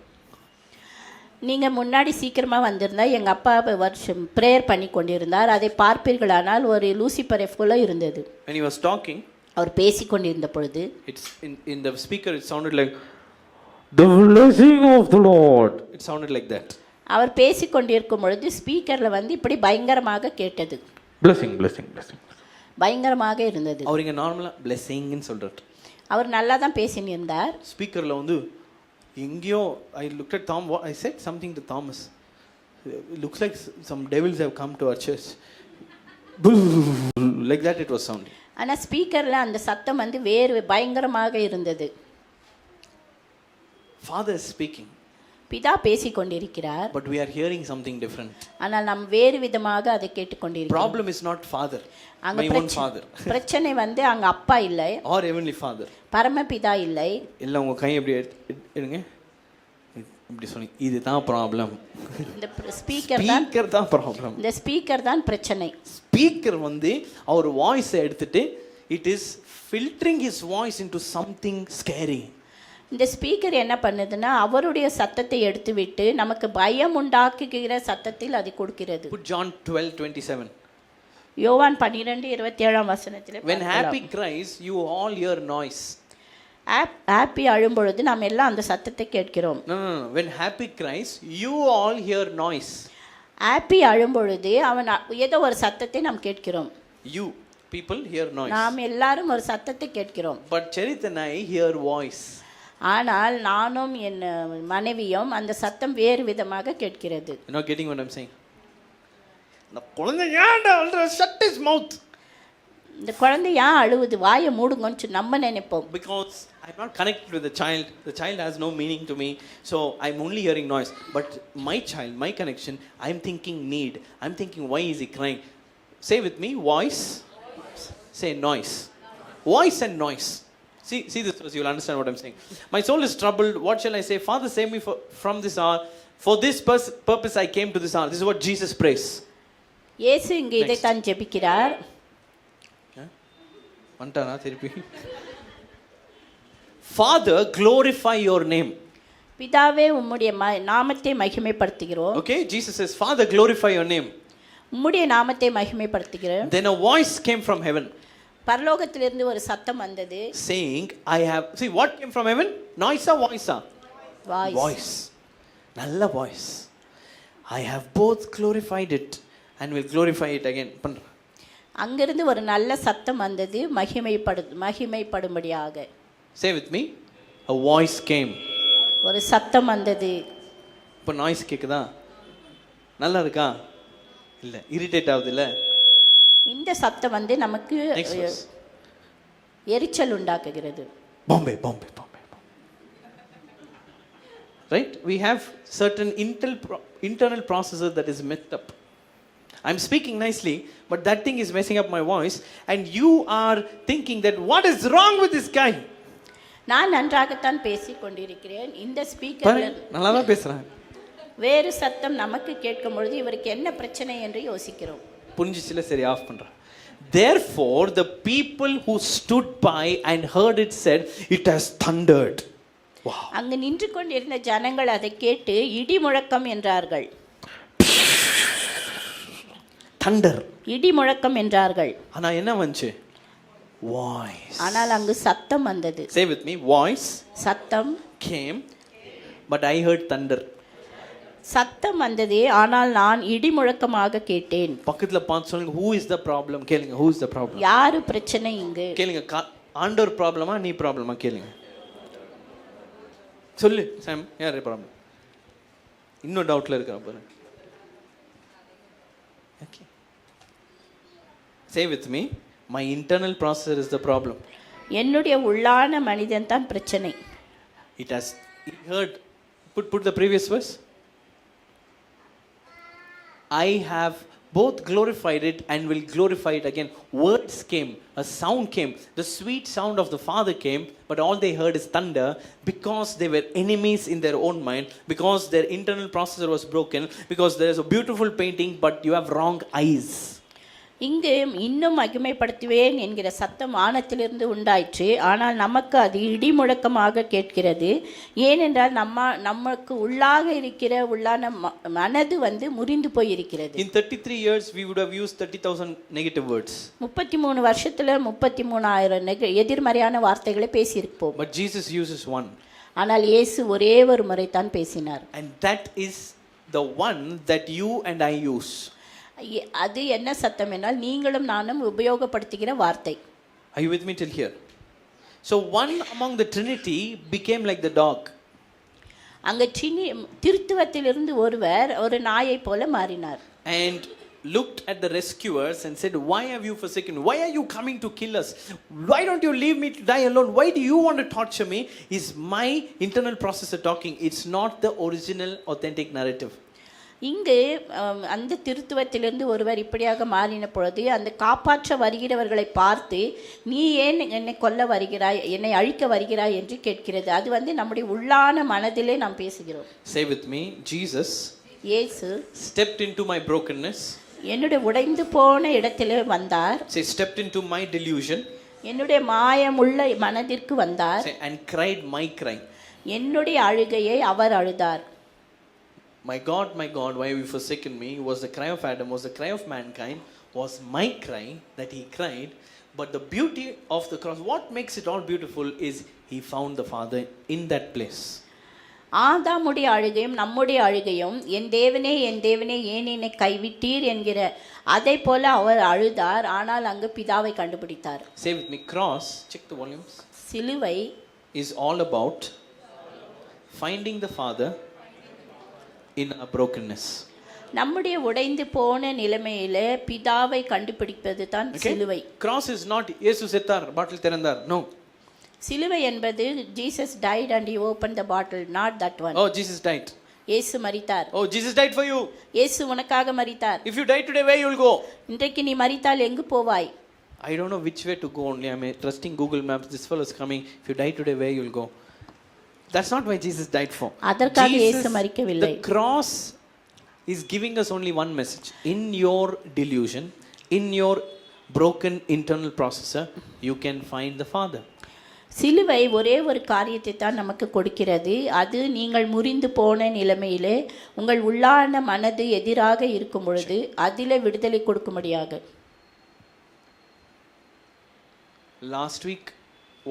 நீங்க முன்னாடி சீக்கிரமா வந்திருந்தா எங்க அப்பா வருஷம் பிரேயர் பண்ணி கொண்டிருந்தார். அதை பார்ப்பீர்களானால் ஒரு லூசிபரை போல இருந்தது. When he was talking, அவர் பேசிக் கொண்டிருந்த பொழுது, it's in the speaker it sounded like the blessing of the Lord. It sounded like that. அவர் பேசிக் கொண்டிருக்கும் பொழுது ஸ்பீக்கர்ல இப்படி பயங்கரமாக கேட்டது. blessing பயங்கரமாக இருந்தது. அவர் இங்க நார்மலா blessing ன்னு சொல்றார். அவர் நல்லா தான் பேசிட்டு இருந்தார். ஸ்பீக்கர்ல எங்கயோ I looked at Tom, I said something to Thomas. It looks like some devils have come to our church. Like that it was sounding. ஆனா ஸ்பீக்கர்ல அந்த சத்தம் வேறு பயங்கரமாக இருந்தது. Father is speaking. பிதா பேசிக் கொண்டிருக்கிறார். But we are hearing something different. ஆனால் நாம் வேறு விதமாக அதை கேட்டுக்கொண்டிருக்கிறோம். Problem is not father, my own father. பிரச்சனை அங்க அப்பா இல்லை, or heavenly father, பரமபிதா இல்லை. எல்லாம் உங்க கை எப்படி எடுங்க, இப்படி சொன்னீங்க, இதுதான் ப்ராப்ளம். இந்த ஸ்பீக்கர் தான் ப்ராப்ளம். இந்த ஸ்பீக்கர் தான் பிரச்சனை. ஸ்பீக்கர் அவர் வாய்ஸை எடுத்துட்டு it is filtering his voice into something scary. இந்த ஸ்பீக்கர் என்ன பண்ணுதுன்னா அவருடைய சத்தத்தை எடுத்துவிட்டு நமக்கு பயம் உண்டாக்குகிற சத்தத்தில் அது கொடுக்கிறது. Put John 12:27. யோவான் 12:27 வசனத்திலே, when happy cries you all hear noise. Happy அழும் பொழுது நாம் எல்லாம் அந்த சத்தத்தை கேட்கிறோம். No, when happy cries you all hear noise. Happy அழும் பொழுது அவன் ஏதோ ஒரு சத்தத்தை நாம் கேட்கிறோம். You people hear noise. நாம் எல்லாரும் ஒரு சத்தத்தை கேட்கிறோம். But Charit and I hear voice. ஆனால் நானும் என் மனைவியும் அந்த சத்தம் வேறு விதமாக கேட்கிறது. You not getting what I'm saying? இந்த குழந்தை ஏன்டா அல்ற shut his mouth. இந்த குழந்தை ஏன் அழுவுது, வாயை மூடுங்கன்னு நம்ம நினைப்போம். Because I'm not connected with the child. The child has no meaning to me. So I'm only hearing noise. But my child, my connection, I'm thinking need. I'm thinking, why is he crying? Say with me, voice. Say noise. Voice and noise. See this verse, you'll understand what I'm saying. My soul is troubled. What shall I say? Father, save me from this hour. For this purpose I came to this hour. This is what Jesus prays. இயேசு இங்கே இதைத்தான் ஜெபிக்கிறார். வண்டனா திருப்பி. Father, glorify your name. பிதாவே உம்முடைய நாமத்தை மகிமைப்படுத்துகிறோம். Okay, Jesus says, Father, glorify your name. உம்முடைய நாமத்தை மகிமைப்படுத்துகிறோம். Then a voice came from heaven. பரலோகத்திலிருந்து ஒரு சத்தம் வந்தது. Saying, I have, see what came from heaven? Noise or voice? Voice. நல்ல voice. I have both glorified it and will glorify it again. அங்கிருந்து ஒரு நல்ல சத்தம் வந்தது, மகிமைப்படும்படியாக. Say with me, a voice came. ஒரு சத்தம் வந்தது. இப்போ நாய்ஸ் கேக்குதா? நல்லா இருக்கா? இல்ல, இரிட்டேட் ஆகுது இல்ல? இந்த சத்தம் வந்து நமக்கு எரிச்சல் உண்டாக்குகிறது. Bombay. Right? We have certain internal processor that is messed up. I'm speaking nicely, but that thing is messing up my voice, and you are thinking that what is wrong with this guy? நான் நன்றாகத்தான் பேசிக் கொண்டிருக்கிறேன். இந்த ஸ்பீக்கர்ல நல்லா தான் பேசுறேன். வேறு சத்தம் நமக்கு கேட்கும் பொழுது இவருக்கு என்ன பிரச்சனை என்று யோசிக்கிறோம். புரிஞ்சிச்சுல, சரி ஆஃப் பண்றேன். Therefore the people who stood by and heard it said, it has thundered. Wow. அங்கு நின்று கொண்டிருந்த ஜனங்கள் அதை கேட்டு இடி முழக்கம் என்றார்கள். Thunder. இடி முழக்கம் என்றார்கள். ஆனா என்ன வந்துச்சு? Voice. ஆனால் அங்கு சத்தம் வந்தது. Say with me, voice. சத்தம் came, but I heard thunder. சத்தம் வந்தது, ஆனால் நான் இடி முழக்கமாக கேட்டேன். பக்கத்துல பார்த்து சொல்லுங்க, who is the problem? கேளுங்க, who is the problem? யாரு பிரச்சனை இங்கு? கேளுங்க, ஆண்டவர் ப்ராப்ளமா நீ ப்ராப்ளமா கேளுங்க. சொல்லு சாம், யாரு ப்ராப்ளம்? இன்னும் டவுட்ல இருக்கா பாருங்க. Okay. Say with me, my internal processor is the problem. என்னுடைய உள்ளான மனிதன் தான் பிரச்சனை. It has heard. Put the previous verse. I have both glorified it and will glorify it again. Words came, a sound came, the sweet sound of the Father came, but all they heard is thunder, because they were enemies in their own mind, because their internal processor was broken, because there is a beautiful painting but you have wrong eyes. இங்கு இன்னும் மகிமைப்படுத்துவேன் என்கிற சத்தம் வானத்திலிருந்து உண்டாயிற்று. ஆனால் நமக்கு அது இடி முழக்கமாக கேட்கிறது. ஏனென்றால் நமக்கு உள்ளாக இருக்கிற உள்ளான மனது வந்து முறிந்து போயிருக்கிறது. In 33 years we would have used 30,000 negative words. 33 வருஷத்துல 33,000 எதிர்மறையான வார்த்தைகளை பேசியிருப்போம். But Jesus uses one. ஆனால் இயேசு ஒரே ஒரு முறை தான் பேசினார். And that is the one that you and I use. அது என்ன சத்தம் என்றால் நீங்களும் நானும் உபயோகப்படுத்துகிற வார்த்தை. Are you with me till here? So one among the Trinity became like the dog. அங்க திருத்துவத்திலிருந்து ஒருவர் ஒரு நாயை போல மாறினார். And looked at the rescuers and said, why have you forsaken me? Why are you coming to kill us? Why don't you leave me to die alone? Why do you want to torture me? Is my internal processor talking. It's not the original authentic narrative. இங்கு அந்த திருத்துவத்திலிருந்து ஒருவர் இப்படியாக மாறின பொழுது அந்த காப்பாற்ற வருகிறவர்களை பார்த்து நீ ஏன் என்னை கொல்ல வருகிறாய், என்னை அழிக்க வருகிறாய் என்று கேட்கிறது. அது வந்து நம்முடைய உள்ளான மனதிலே நாம் பேசுகிறோம். Say with me, Jesus இயேசு stepped into my brokenness. என்னுடைய உடைந்து போன இடத்திலே வந்தார். Say stepped into my delusion. என்னுடைய மாயமுள்ள மனதிற்கு வந்தார். Say and cried my cry. என்னுடைய அழுகையை அவர் அழுதார். My God, why have you forsaken me? Was the cry of Adam, was the cry of mankind, was my cry that he cried. But the beauty of the cross, what makes it all beautiful is he found the Father in that place. ஆதாமுடைய அழுகையும் நம்முடைய அழுகையும் என் தேவனே ஏன் என்னை கைவிட்டீர் என்கிற அதை போல அவர் அழுதார். ஆனால் அங்கு பிதாவை கண்டுபிடித்தார். Say with me, cross, check the volumes. சிலுவை is all about finding the Father in our brokenness. நம்முடைய உடைந்து போன நிலைமையில பிதாவை கண்டுபிடிப்பது தான் சிலுவை. Cross is not இயேசு செத்தார் பாட்டில் திறந்தார். No. சிலுவை என்பது Jesus died and he opened the bottle, not that one. Oh, Jesus died. இயேசு மரித்தார். Oh, Jesus died for you. இயேசு உனக்காக மரித்தார். If you die today, where you will go? இன்றைக்கு நீ மரித்தால் எங்கு போவாய்? I don't know which way to go only. I'm trusting Google Maps. This fellow is coming. If you die today, where you will go? That's not why Jesus died for. அதற்காக இயேசு மரிக்கவில்லை. The cross is giving us only one message. In your delusion, in your broken internal processor, you can find the Father. சிலுவை ஒரே ஒரு காரியத்தை தான் நமக்கு கொடுக்கிறது. அது நீங்கள் முறிந்து போன நிலைமையிலே உங்கள் உள்ளான மனது எதிராக இருக்கும் பொழுது அதிலே விடுதலை கொடுக்கும்படியாக. Last week,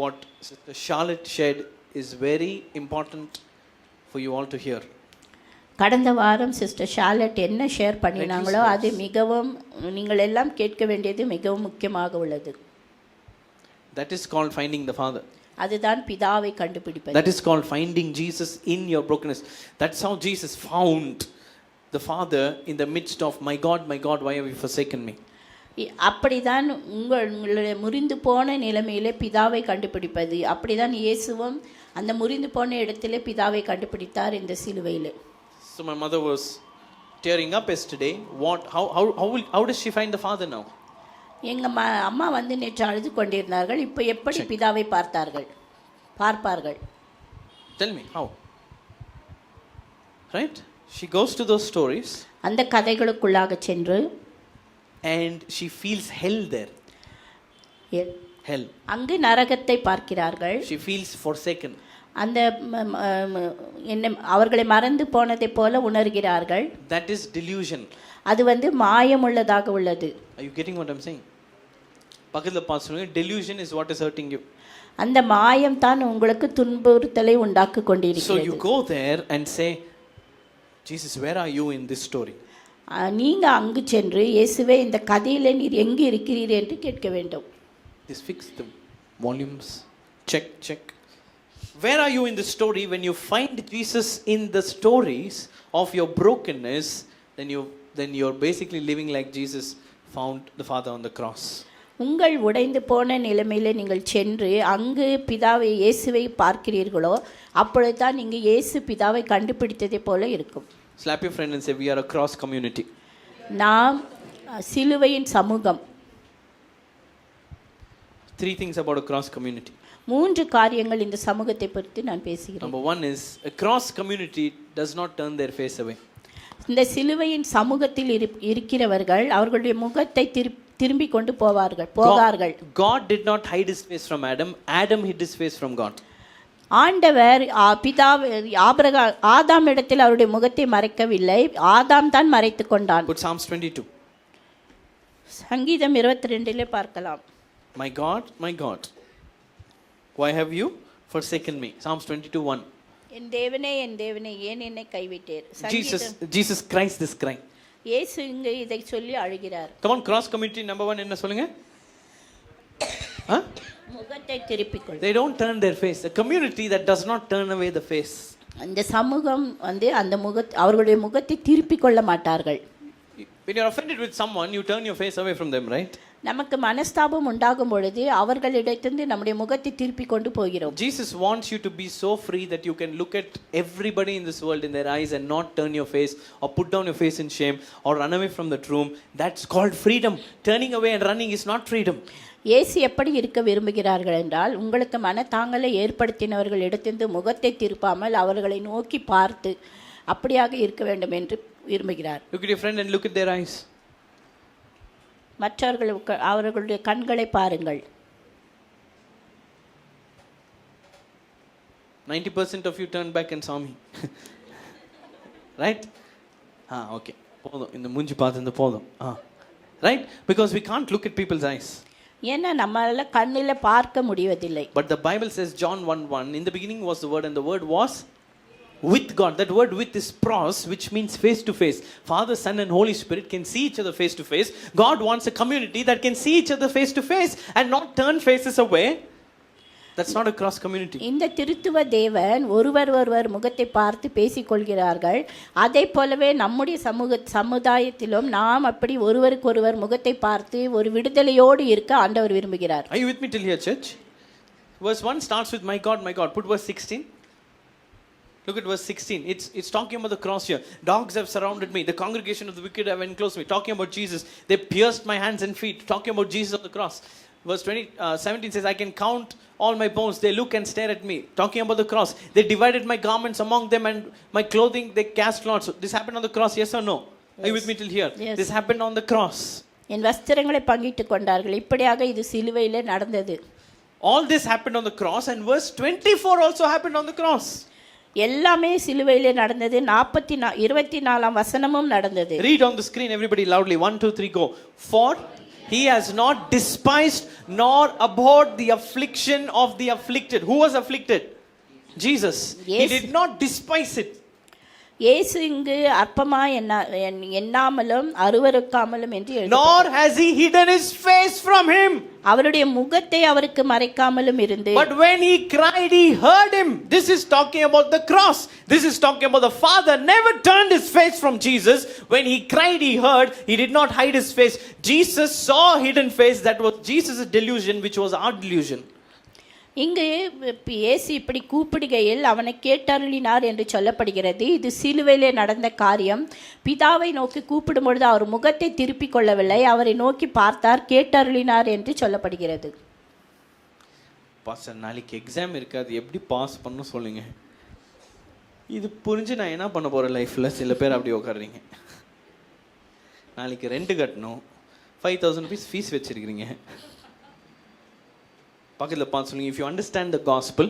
what Sister Charlotte shared is very important for you all to hear. கடந்த வாரம் சிஸ்டர் ஷார்லட் என்ன ஷேர் பண்ணினாங்களோ அது மிகவும் நீங்கள் எல்லாம் கேட்க வேண்டியது மிகவும் முக்கியமாக உள்ளது. That is called finding the Father. அதுதான் பிதாவை கண்டுபிடிப்பது. That is called finding Jesus in your brokenness. That's how Jesus found the Father in the midst of, my God, why have you forsaken me? அப்படிதான் உங்களுடைய முறிந்து போன நிலைமையிலே பிதாவை கண்டுபிடிப்பது. அப்படிதான் இயேசுவும் அந்த முறிந்து போன இடத்திலே பிதாவை கண்டுபிடித்தார் இந்த சிலுவையிலே. So my mother was tearing up yesterday. How does she find the Father now? எங்க அம்மா வந்து நேற்று அழுது கொண்டிருந்தார்கள். இப்போ எப்படி பிதாவை பார்ப்பார்கள்? Tell me how. Right? She goes to those stories. அந்த கதைகளுக்குள்ளாக சென்று and she feels hell there. Hell. அங்கு நரகத்தை பார்க்கிறார்கள். She feels forsaken. அந்த அவர்களை மறந்து போனதை போல உணர்கிறார்கள். That is delusion. அது வந்து மாயமுள்ளதாக உள்ளது. Are you getting what I'm saying? பக்கத்துல பாசுங்க, delusion is what is hurting you. அந்த மாயம் தான் உங்களுக்கு துன்புறுத்தலை உண்டாக்கி கொண்டிருக்கிறது. So you go there and say, Jesus, where are you in this story? நீங்க அங்கு சென்று இயேசுவே இந்த கதையில நீர் எங்கு இருக்கிறீர் என்று கேட்க வேண்டும். This fix the volumes. Check. Where are you in the story? When you find Jesus in the stories of your brokenness, then you're basically living like Jesus found the Father on the cross. உங்கள் உடைந்து போன நிலைமையில நீங்கள் சென்று அங்கு பிதாவை இயேசுவை பார்க்கிறீர்களோ அப்பொழுதுதான் நீங்க இயேசு பிதாவை கண்டுபிடித்ததை போல இருக்கும். Slap your friend and say, we are a cross community. நாம் சிலுவையின் சமூகம். 3 things about a cross community. 3 காரியங்கள் இந்த சமூகத்தை பற்றி நான் பேசுகிறேன். Number 1 is a cross community does not turn their face away. இந்த சிலுவையின் சமூகத்தில் இருக்கிறவர்கள் அவர்களுடைய முகத்தை திரும்பி கொண்டு போகார்கள். God did not hide his face from Adam. Adam hid his face from God. ஆண்டவர் ஆதாம் இடத்தில் அவருடைய முகத்தை மறைக்கவில்லை, ஆதாம் தான் மறைத்து கொண்டான். Put Psalms 22. சங்கீதம் 22 பார்க்கலாம். My God, why have you forsaken me? Psalms 22:1. என் தேவனே ஏன் என்னை கைவிட்டீர்? Jesus Christ this cry. இயேசு இங்கே இதை சொல்லி அழுகிறார். Come on, cross community number 1 என்ன சொல்லுங்க? முகத்தை திருப்பிக்கொள். They don't turn their face. A community that does not turn away the face. அந்த சமூகம் வந்து அந்த அவர்களுடைய முகத்தை திருப்பிக் கொள்ள மாட்டார்கள். When you are offended with someone, you turn your face away from them, right? நமக்கு மனஸ்தாபம் உண்டாகும் பொழுது அவர்களிடத்திலிருந்து நம்முடைய முகத்தை திருப்பி கொண்டு போகிறோம். Jesus wants you to be so free that you can look at everybody in this world in their eyes and not turn your face or put down your face in shame or run away from that room. That's called freedom. Turning away and running is not freedom. இயேசு எப்படி இருக்க விரும்புகிறார்கள் என்றால் உங்களுக்கு மனத்தாங்கலை ஏற்படுத்தினவர்கள் இடத்திலிருந்து முகத்தை திருப்பாமல் அவர்களை நோக்கி பார்த்து அப்படியாக இருக்க வேண்டும் என்று விரும்புகிறார். Look at your friend and look at their eyes. அவர்களுடைய கண்களை பாருங்கள். 90% of you turned back and saw me. Right? Okay. போதும் இந்த மூஞ்சி பார்த்து போதும். Right? Because we can't look at people's eyes. ஏன்னா நம்மால கண்ணில பார்க்க முடிவதில்லை. But the Bible says John 1:1, in the beginning was the word and the word was with God. That word with is pros, which means face to face. Father, Son and Holy Spirit can see each other face to face. God wants a community that can see each other face to face and not turn faces away. That's not a cross community. இந்த திருத்துவ தேவன் ஒருவர் முகத்தை பார்த்து பேசிக்கொள்கிறார்கள். அதை போலவே நம்முடைய சமுதாயத்திலும் நாம் அப்படி ஒருவருக்கொருவர் முகத்தை பார்த்து ஒரு விடுதலையோடு இருக்க ஆண்டவர் விரும்புகிறார். Are you with me till here, church? Verse 1 starts with my God, my God. Put verse 16. Look at verse 16. It's talking about the cross here. Dogs have surrounded me. The congregation of the wicked have enclosed me. Talking about Jesus. They pierced my hands and feet. Talking about Jesus on the cross. Verse 17 says, I can count all my bones. They look and stare at me. Talking about the cross. They divided my garments among them and my clothing they cast lots. This happened on the cross, yes or no? Yes. Are you with me till here? Yes. This happened on the cross. என் வஸ்திரங்களை பங்கிட்டு கொண்டார்கள். இப்படியாக இது சிலுவையிலே நடந்தது. All this happened on the cross, and verse 24 also happened on the cross. எல்லாமே சிலுவையிலே நடந்தது. 24ஆம் வசனமும் நடந்தது. Read on the screen everybody loudly. 1 2 3 go. For he has not despised nor abhorred the affliction of the afflicted. Who was afflicted? Jesus. Yes. He did not despise it. இயேசு இங்கு அற்பமா எண்ணாமலும் அருவருக்காமலும் என்று எழுதி, Nor has he hidden his face from him. அவருடைய முகத்தை அவருக்கு மறைக்காமலும் இருந்து, But when he cried, he heard him. This is talking about the cross. This is talking about the Father never turned his face from Jesus. When he cried, he heard. He did not hide his face. Jesus saw a hidden face. That was Jesus' delusion, which was our delusion. இங்கு இயேசு இப்படி கூப்பிடுகையில் அவனை கேட்டருளினார் என்று சொல்லப்படுகிறது. இது சிலுவையிலே நடந்த காரியம். பிதாவை நோக்கி கூப்பிடும் பொழுது அவர் முகத்தை திருப்பிக் கொள்ளவில்லை, அவரை நோக்கி பார்த்தார், கேட்டருளினார் என்று சொல்லப்படுகிறது. பாஸ்டர், நாளைக்கு எக்ஸாம் இருக்காது, எப்படி பாஸ் பண்ண சொல்லுங்க. இது புரிஞ்சு நான் என்ன பண்ண போறேன் லைஃப்ல? சில பேர் அப்படி உட்காடுறீங்க. நாளைக்கு ரெண்ட் கட்டணும், 5000 rupees ஃபீஸ் வச்சிருக்கீங்க. பக்கத்தில் பார்த்து சொல்லுங்க, if you understand the gospel,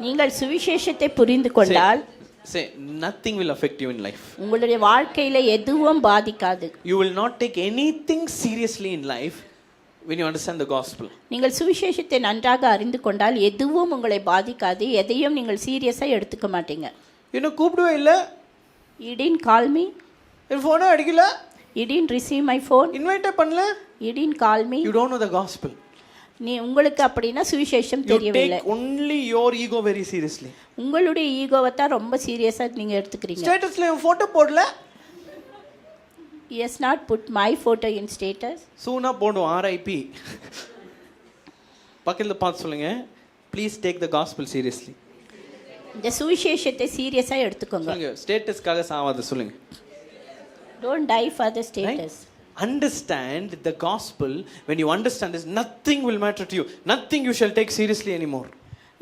நீங்கள் சுவிசேஷத்தை புரிந்து கொண்டால், say nothing will affect you in life. உங்களுடைய வாழ்க்கையில எதுவும் பாதிக்காது. You will not take anything seriously in life when you understand the gospel. நீங்கள் சுவிசேஷத்தை நன்றாக அறிந்து கொண்டால் எதுவும் உங்களை பாதிக்காது, எதையும் நீங்கள் சீரியஸா எடுத்துக்க மாட்டீங்க. இன்னும் கூப்பிடுவே இல்ல, You didn't call me, என் ஃபோனே அடிக்கல, you didn't receive my phone, இன்வைட்டே பண்ணல, you didn't call me. you don't know the gospel. நீ உங்களுக்கு அப்படின்னா சுவிசேஷம் You தெரியவில்லை. take only your ego very seriously. உங்களுடைய ஈகோவை தான் ரொம்ப சீரியஸா நீங்க எடுத்துக்கிறீங்க. ஸ்டேட்டஸ்ல என் போட்டோ போடல, He has not put my photo in status. சூனா போடும் RIP. பக்கத்துல பார்த்து சொல்லுங்க, please take the gospel seriously. இந்த சுவிசேஷத்தை சீரியஸா எடுத்துக்கோங்க. சொல்லுங்க, ஸ்டேட்டஸ்க்காக சாவாத சொல்லுங்க. Don't die for the status. Understand the gospel. When you understand this, nothing will matter to you. Nothing you shall take seriously anymore.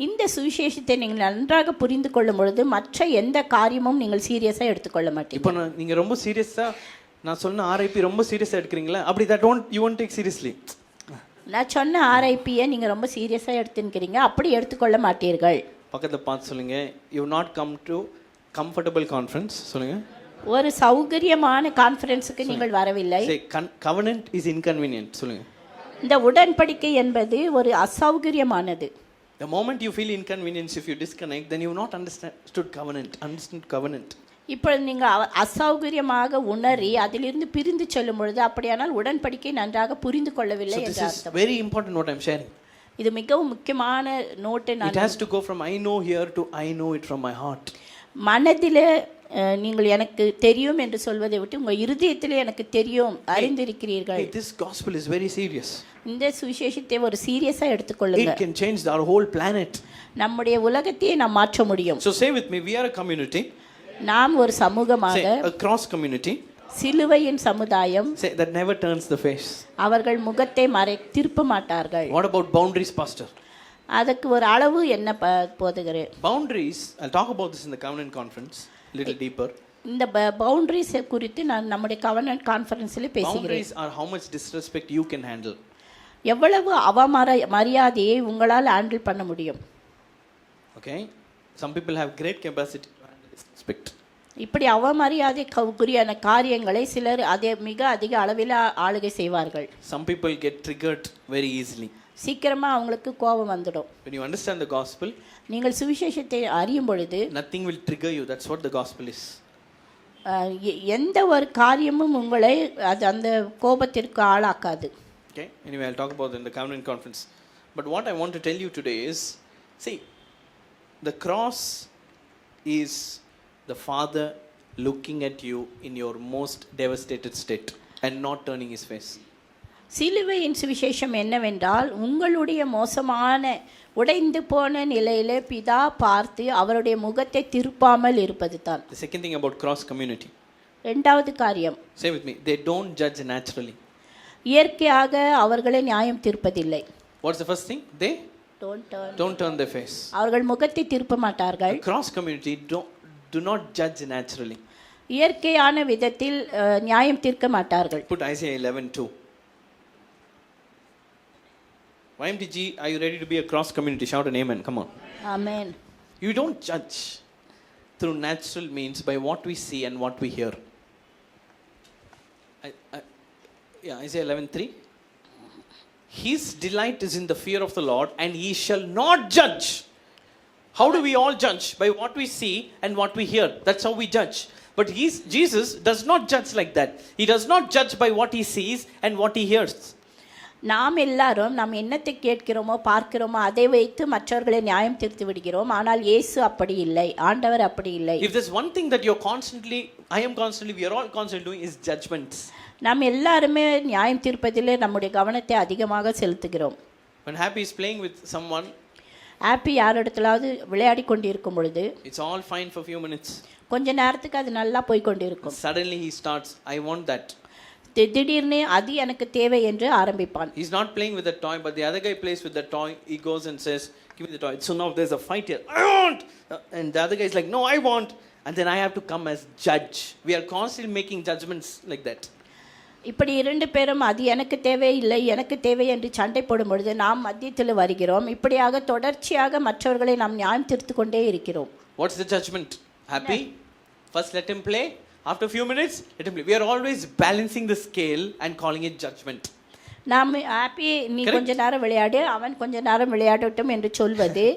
இந்த சுவிசேஷத்தை நீங்கள் நன்றாக புரிந்து கொள்ளும் பொழுது மற்ற எந்த காரியமும் நீங்கள் சீரியஸா எடுத்துக்கொள்ள மாட்டீங்க. இப்போ நீங்க ரொம்ப சீரியஸா நான் சொன்ன RIP ரொம்ப சீரியஸா எடுக்கிறீங்களா? அப்படி that you won't take seriously. நான் சொன்ன RIP-யை நீங்க ரொம்ப சீரியஸா எடுத்துக்கிறீங்க, அப்படி எடுத்துக்கொள்ள மாட்டீர்கள். பக்கத்துல பார்த்து சொல்லுங்க, you not come to comfortable conference. சொல்லுங்க, ஒரு சௌகரியமான கான்ஃபரன்ஸுக்கு நீங்கள் வரவில்லை. say covenant is inconvenient. சொல்லுங்க, இந்த உடன்படிக்கை என்பது ஒரு அசௌகரியமானது. the moment you feel inconvenience, if you disconnect, then you have not understood covenant. இப்பொழுது நீங்கள் அசௌகரியமாக உணரி அதிலிருந்து பிரிந்து செல்லும் பொழுது அப்படியானால் உடன்படிக்கை நன்றாக புரிந்து கொள்ளவில்லை So என்று this is அர்த்தம். very important what I am sharing. இது மிகவும் முக்கியமான நோட்டை It நான் has to go from I know here to I know it from my heart. மனதிலே நீங்கள் எனக்கு தெரியும் என்று சொல்வதை விட்டு உங்கள் இருதயத்திலே எனக்கு தெரியும், அறிந்திருக்கிறீர்கள். Hey, this gospel is very serious. இந்த சுவிசேஷத்தை ஒரு சீரியஸா எடுத்துக்கொள்ளுங்க. It can change our whole planet. நம்முடைய உலகத்தையே நாம் மாற்ற முடியும். So say with me, we are a community. நாம் ஒரு சமூகமாக, Say a cross community. சிலுவையின் சமுதாயம். Say that never turns the face. அவர்கள் முகத்தை திருப்ப மாட்டார்கள். What about boundaries, pastor? அதுக்கு ஒரு அளவு என்ன போதுகிறேன். Boundaries, I'll talk about this in the covenant conference a little deeper. இந்த பவுண்டரிஸ் குறித்து நான் நம்முடைய கவர்னன்ட் கான்ஃபரன்ஸில் பேசுகிறேன். Boundaries are how much disrespect you can handle. எவ்வளவு மரியாதையை உங்களால் ஹேண்டில் பண்ண முடியும். Okay, some people have great capacity to handle disrespect. இப்படி அவமரியாதைக்குரியான காரியங்களை சிலர் மிக அதிக அளவில் ஆளுகை செய்வார்கள். Some people get triggered very easily. சீக்கிரமா அவங்களுக்கு கோபம் வந்துடும். When you understand the gospel, நீங்கள் சுவிசேஷத்தை அறியும் பொழுது nothing will trigger you. That's what the gospel is. எந்த ஒரு காரியமும் உங்களை அந்த கோபத்திற்கு ஆளாக்காது. Okay, anyway, I'll talk about it in the covenant conference. But what I want to tell you today is, see, the cross is the Father looking at you in your most devastated state and not turning his face. சிலுவையின் சுவிசேஷம் என்னவென்றால், உங்களுடைய மோசமான உடைந்து போன நிலையிலே பிதா பார்த்து அவருடைய முகத்தை திருப்பாமல் இருப்பது தான். The second thing about cross community. இரண்டாவது காரியம், Say with me, they don't judge naturally. இயற்கையாக அவர்களை நியாயம் தீர்ப்பதில்லை. What's the first thing? They don't turn their face. அவர்கள் முகத்தை திருப்ப மாட்டார்கள். The cross community do not judge naturally. இயற்கையான விதத்தில் நியாயம் தீர்க்க மாட்டார்கள். Put Isaiah 11:2. YMTG, are you ready to be a cross community? Shout an amen. Come on. Amen. You don't judge through natural means by what we see and what we hear. Isaiah 11:3. His delight is in the fear of the Lord, and he shall not judge. How do we all judge? By what we see and what we hear. That's how we judge. But Jesus does not judge like that. He does not judge by what he sees and what he hears. நாம் எல்லாரும் நாம் என்னத்தை கேட்கிறோமோ பார்க்கிறோமோ அதை வைத்து மற்றவர்களை நியாயம் தீர்த்து விடுகிறோம். ஆனால் இயேசு அப்படி இல்லை, ஆண்டவர் அப்படி இல்லை. If there's one thing that we are constantly, we are all constantly doing is judgments. நாம் எல்லாருமே நியாயம் தீர்ப்பதிலே நம்முடைய கவனத்தை அதிகமாக செலுத்துகிறோம். When Happy is playing with someone, happy யார் இடத்துலாவது விளையாடி கொண்டிருக்கும் பொழுது it's all fine for a few minutes. கொஞ்ச நேரத்துக்கு அது நல்லா போய் கொண்டிருக்கும். Suddenly he starts, I want that. திடீர்னு அது எனக்கு தேவை என்று ஆரம்பிப்பான். He's not playing with the toy, but the other guy plays with the toy. He goes and says, give me the toy. So now there's a fight here. I want! And the other guy is like, no, I want. And then I have to come as judge. We are constantly making judgments like that. இப்படி இரண்டு பேரும் அது எனக்கு தேவை இல்லை எனக்கு தேவை என்று சண்டை போடும் பொழுது நாம் மத்தியத்தில் வருகிறோம். இப்படியாக தொடர்ச்சியாக மற்றவர்களை நாம் நியாயம் தீர்த்து கொண்டே இருக்கிறோம். What's the judgment? Happy? First let him play. After a few minutes, let him play. We are always balancing the scale and calling it judgment. நாம் ஹாப்பி நீ கொஞ்ச நேரம் விளையாடு, அவன் கொஞ்ச நேரம் விளையாடட்டும் என்று சொல்வது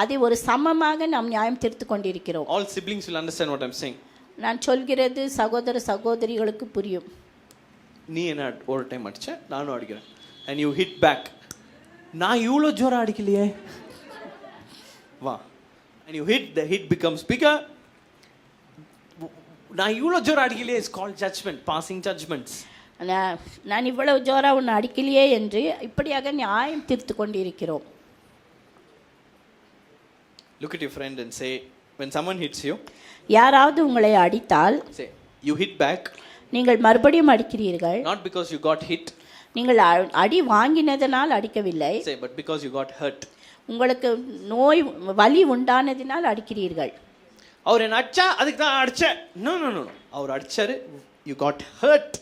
அதை ஒரு சமமாக நாம் நியாயம் தீர்த்து கொண்டிருக்கிறோம். All siblings will understand what I'm saying. நான் சொல்கிறது சகோதர சகோதரிகளுக்கு புரியும். நீ என்ன ஒரு டைம் அடிச்ச, நானும் அடிக்கிறேன். And you hit back. நான் இவ்வளோ ஜோரம் அடிக்கலையே. வா. And you hit, the hit becomes bigger. நான் இவ்வளோ Zoram அடிக்கலையே is called judgment, passing judgments. நான் இவ்வளவு ஜோரா உன்னை அடிக்கலையே என்று இப்படியாக நியாயம் தீர்த்து கொண்டிருக்கிறோம். Look at your friend and say, when someone hits you, யாராவது உங்களை அடித்தால் say, you hit back. நீங்கள் மறுபடியும் அடிக்கிறீர்கள். Not because you got hit. நீங்கள் அடி வாங்கினதனால் அடிக்கவில்லை. Say, but because you got hurt. உங்களுக்கு நோய் வலி உண்டானதினால் அடிக்கிறீர்கள். அவர் என்ன அடிச்சா அதுக்கு தான் அடிச்சேன். No no no. அவர் அடிச்சாரு, you got hurt.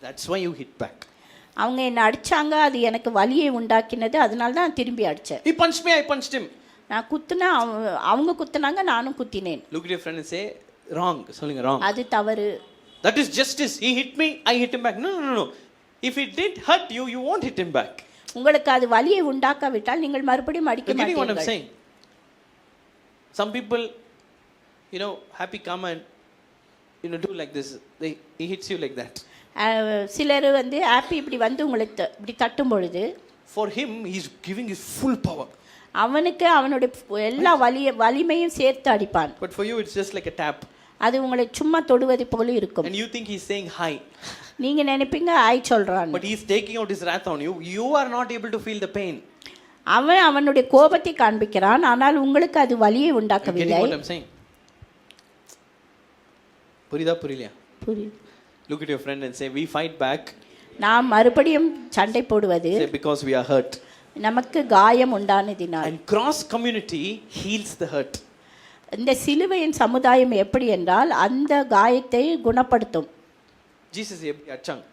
That's why you hit back. அவங்க என்ன அடிச்சாங்க, அது எனக்கு வலியை உண்டாக்கினது, அதனால தான் திரும்பி அடிச்சேன். He punched me, I punched him. நான் குத்துனா அவங்க குத்துனாங்க, நானும் குத்தினேன். Look at your friend and say, wrong. சொல்லுங்க wrong. அது தவறு. That is justice. He hit me, I hit him back. No no no. If he didn't hurt you, you won't hit him back. உங்களுக்கு அது வலியை உண்டாக்காவிட்டால் நீங்கள் மறுபடியும் அடிக்க What I'm மாட்டீர்கள். saying? Some people, you know, Happy come and, you know, do like this. He hits you like that. சிலர் வந்து happy இப்படி வந்து உங்களை இப்படி தட்டும் பொழுது, for him he's giving his full power. அவனுக்கு அவனுடைய எல்லா வலிமையும் சேர்த்து அடிப்பான். But for you it's just like a tap. அது உங்களை சும்மா தொடுவது போல இருக்கும். And you think he's saying hi. நீங்க நினைப்பீங்க ஆய் சொல்றான். But he's taking out his wrath on you. You are not able to feel the pain. அவன் அவனுடைய கோபத்தை காண்பிக்கிறான், ஆனால் உங்களுக்கு அது வலியை உண்டாக்கவில்லை. What I'm saying? புரியலையா? புரியுது. Look at your friend and say, we fight back. நாம் மறுபடியும் சண்டை போடுவது say because we are hurt. நமக்கு காயம் உண்டானதினால். And cross community heals the hurt. இந்த சிலுவையின் சமுதாயம் எப்படி என்றால் அந்த காயத்தை குணப்படுத்தும். Jesus எப்படி அடிச்சாங்க?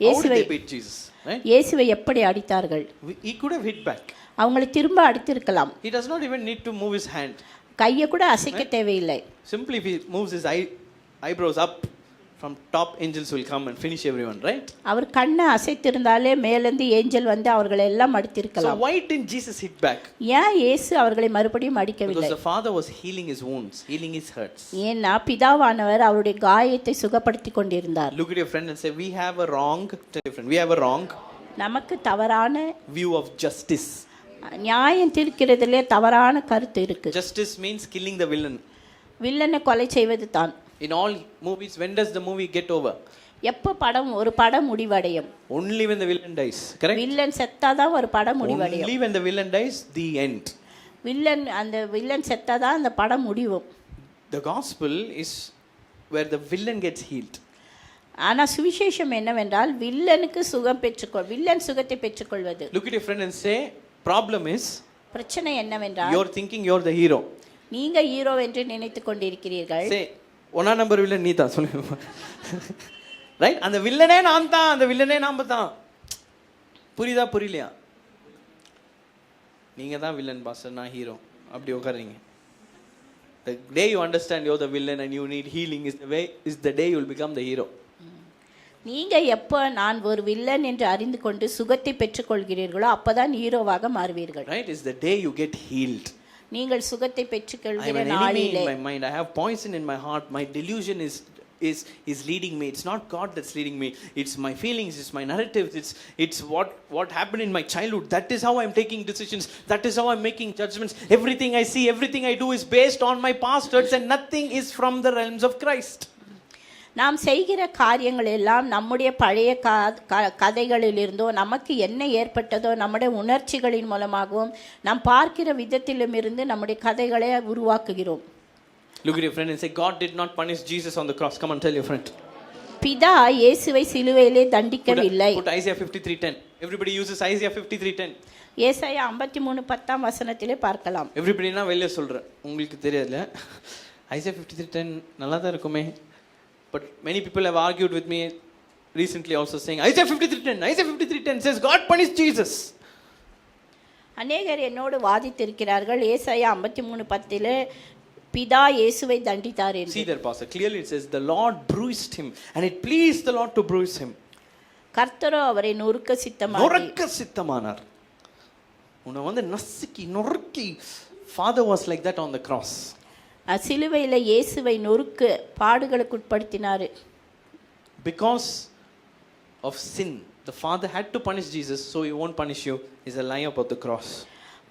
How did they beat Jesus? Right? இயேசுவை எப்படி அடித்தார்கள்? He could have hit back. அவங்களை திரும்ப அடித்திருக்கலாம். He does not even need to move his hand. கையை கூட அசைக்க தேவையில்லை. Simply if he moves his eyebrows up, from top angels will come and finish everyone, right? அவர் கண்ணை அசைத்திருந்தாலே மேலிருந்து ஏஞ்சல் வந்து அவர்களை எல்லாம் அடித்திருக்கலாம். So why didn't Jesus hit back? ஏன் இயேசு அவர்களை மறுபடியும் அடிக்கவில்லை? Because the Father was healing his wounds, healing his hurts. ஏன்னா பிதாவானவர் அவருடைய காயத்தை சுகப்படுத்தி கொண்டிருந்தார். Look at your friend and say, we have a wrong, tell your friend, we have a wrong நமக்கு தவறான view of justice. நியாயம் தீர்க்கிறதுலே தவறான கருத்து இருக்கு. Justice means killing the villain. வில்லனை கொலை செய்வது தான். In all movies, when does the movie get over? எப்போ ஒரு படம் முடிவடையும்? Only when the villain dies, correct? Villain செத்தாதான் ஒரு படம் முடிவடையும். Only when the villain dies, the end. Villain செத்தாதான் அந்த படம் முடிவும். The gospel is where the villain gets healed. ஆனா சுவிசேஷம் என்னவென்றால் வில்லனுக்கு வில்லன் சுகத்தை பெற்றுக்கொள்வது. Look at your friend and say, problem is, பிரச்சனை என்னவென்றால் you're thinking you're the hero. நீங்க ஹீரோ என்று நினைத்துக் கொண்டிருக்கிறீர்கள். Say, ஒன்னா நம்பர் வில்லன் நீ தான் சொல்லுங்க. ரைட்? அந்த வில்லனே நான் தான், அந்த வில்லனே நாம தான். புரியுதா புரியலையா? நீங்க தான் வில்லன் பாஸ், நான் ஹீரோ. அப்படி உட்காருங்க. The day you understand you're the villain and you need healing is the day you'll become the hero. நீங்க எப்போ நான் ஒரு வில்லன் என்று அறிந்து கொண்டு சுகத்தை பெற்றுக்கொள்கிறீர்களோ அப்பதான் ஹீரோவாக மாறுவீர்கள். Right? Is the day you get healed. நீங்கள் சுகத்தை பெற்றுக்கொள்கிற நாளிலே I have an enemy in my mind. I have poison in my heart. My delusion is leading me. It's not God that's leading me. It's my feelings, it's my narratives, it's what happened in my childhood. That is how I'm taking decisions. That is how I'm making judgments. Everything I see, everything I do is based on my past hurts and nothing is from the realms of Christ. நாம் செய்கிற காரியங்கள் எல்லாம் நம்முடைய பழைய கதைகளிலிருந்தோ நமக்கு என்ன ஏற்பட்டதோ நம்முடைய உணர்ச்சிகளின் மூலமாகவும் நாம் பார்க்கிற விதத்திலும் இருந்து நம்முடைய கதைகளை உருவாக்குகிறோம். Look at your friend and say, God did not punish Jesus on the cross. Come on, tell your friend. பிதா இயேசுவை சிலுவையிலே தண்டிக்கவில்லை. Put Isaiah 53:10. Everybody uses Isaiah 53:10. ஏசாயா 53:10 வசனத்திலே பார்க்கலாம். Everybody நான் வெளிய சொல்றேன், உங்களுக்கு தெரியல. Isaiah 53:10 நல்லா தான் இருக்குமே. But many people have argued with me recently also saying Isaiah 53:10 says God punished Jesus. அநேகர் என்னோடு வாதித்திருக்கிறார்கள். ஏசாயா 53:10 பிதா இயேசுவை தண்டித்தார் என்று. See there pastor, clearly it says the Lord bruised him and it pleased the Lord to bruise him. கர்த்தரோ அவரை நொறுக்க சித்தமானார். உன்னை வந்து நசுக்கி நொறுக்கி. Father was like that on the cross. சிலுவையில் இயேசுவை நொறுக்க பாடுகளுக்கு உட்படுத்தினார். Because of sin, the Father had to punish Jesus, so he won't punish you. Is a lie about the cross.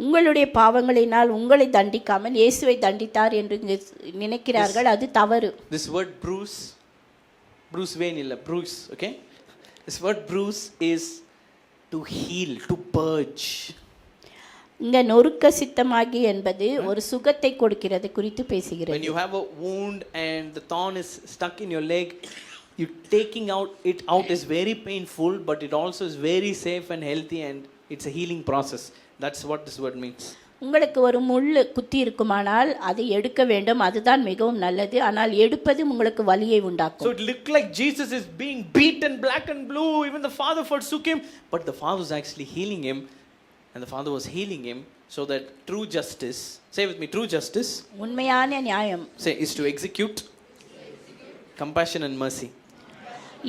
உங்களுடைய பாவங்களினால் உங்களை தண்டிக்காமல் இயேசுவை தண்டித்தார் என்று நினைக்கிறார்கள், அது தவறு. This word bruise vein illa bruise, okay? This word bruise is to heal, to purge. இங்க நொறுக்க சித்தமாகி என்பது ஒரு சுகத்தை கொடுக்கிறது குறித்து பேசுகிறது. When you have a wound and the thorn is stuck in your leg, you taking it out is very painful, but it also is very safe and healthy and it's a healing process. That's what this word means. உங்களுக்கு ஒரு முள் குத்தி இருக்குமானால் அதை எடுக்க வேண்டும், அதுதான் மிகவும் நல்லது. ஆனால் எடுப்பது உங்களுக்கு வலியை உண்டாக்கும். So it looked like Jesus is being beaten black and blue, even the Father forsook him, but the Father was actually healing him. And the Father was healing him so that true justice, say with me, true justice, உண்மையான நியாயம், say, is to execute compassion and mercy.